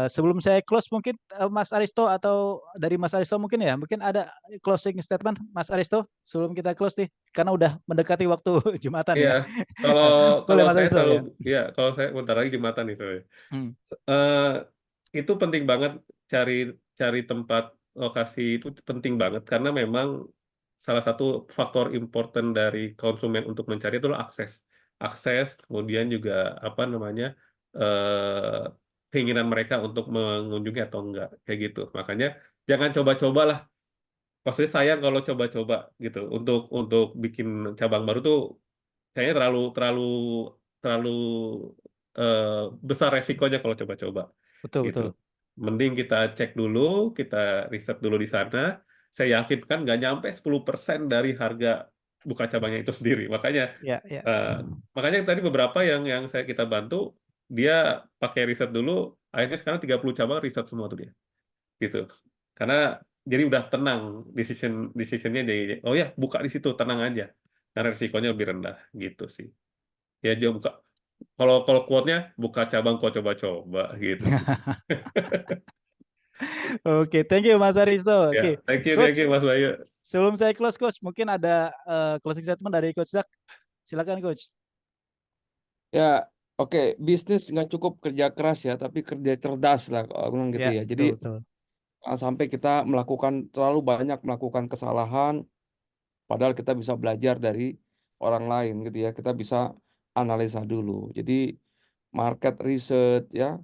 Sebelum saya close mungkin Mas Aristo atau dari Mas Aristo mungkin ada closing statement Mas Aristo sebelum kita close nih karena udah mendekati waktu Jumatan Iya, ya. kalau Boleh kalau Mas saya Aristo selalu ya. ya kalau saya bentar lagi Jumatan nih soalnya. Hmm. Itu penting banget cari cari tempat lokasi itu penting banget karena memang salah satu faktor important dari konsumen untuk mencari itu adalah akses kemudian juga apa namanya eh, keinginan mereka untuk mengunjungi atau enggak kayak gitu. Makanya jangan coba-coba lah. Maksudnya sayang kalau coba-coba gitu untuk bikin cabang baru tuh kayaknya terlalu terlalu terlalu eh, besar resikonya kalau coba-coba Betul gitu. betul. Mending kita cek dulu, kita riset dulu di sana. Saya yakin kan nggak nyampe 10% dari harga buka cabangnya itu sendiri. Makanya Ya ya. eh, makanya tadi beberapa yang kita bantu dia pakai riset dulu, akhirnya sekarang 30 cabang riset semua tuh dia. Gitu. Karena jadi udah tenang decisionnya jadi oh ya buka di situ tenang aja. Karena risikonya lebih rendah gitu sih. Ya dia buka kalau kalau quote-nya buka cabang kok coba-coba gitu sih. Oke, thank you Mas Aristo. Ya, Oke, thank Coach, you Mas Bayu. sebelum saya close Coach, mungkin ada closing statement dari Coach Zak. Silakan Coach. Ya, oke, bisnis nggak cukup kerja keras ya, tapi kerja cerdas lah kalau aku bilang gitu Ya, ya. betul Jadi betul. jangan sampai kita terlalu banyak melakukan kesalahan, padahal kita bisa belajar dari orang lain gitu ya. Kita bisa analisa dulu. Jadi market research ya,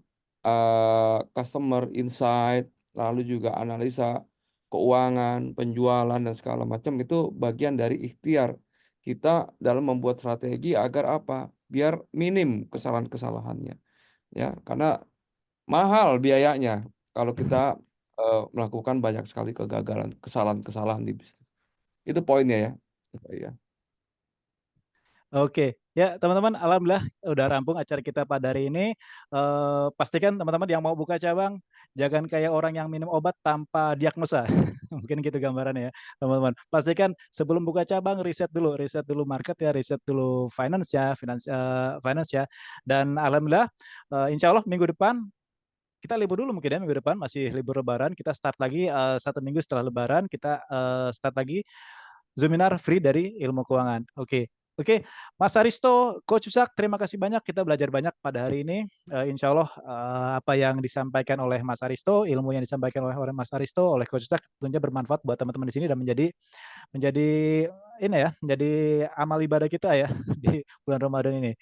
customer insight, lalu juga analisa keuangan, penjualan dan segala macam itu bagian dari ikhtiar kita dalam membuat strategi agar apa? Biar minim kesalahan-kesalahannya. Ya, karena mahal biayanya kalau kita melakukan banyak sekali kegagalan, kesalahan-kesalahan di bisnis. Itu poinnya ya. Iya. Oke, ya teman-teman, alhamdulillah udah rampung acara kita pada hari ini. Pastikan teman-teman yang mau buka cabang, jangan kayak orang yang minum obat tanpa diagnosa. Mungkin gitu gambarannya ya, teman-teman. Pastikan sebelum buka cabang riset dulu market ya, riset dulu finance ya. Dan alhamdulillah, insya Allah minggu depan kita libur dulu mungkin ya, minggu depan masih libur Lebaran. Kita start lagi 1 minggu setelah Lebaran, kita start lagi Zoominar free dari ilmu keuangan. Oke. Oke, Mas Aristo, Coach Yusak, terima kasih banyak. Kita belajar banyak pada hari ini. Insya Allah apa yang disampaikan oleh Mas Aristo, ilmu yang disampaikan oleh Mas Aristo, oleh Coach Yusak tentunya bermanfaat buat teman-teman di sini dan menjadi ini ya, menjadi amal ibadah kita ya di bulan Ramadan ini.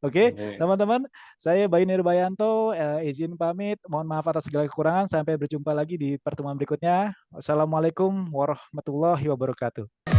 Oke, teman-teman, saya Bayu Nirbayanto, izin pamit. Mohon maaf atas segala kekurangan. Sampai berjumpa lagi di pertemuan berikutnya. Wassalamualaikum warahmatullahi wabarakatuh.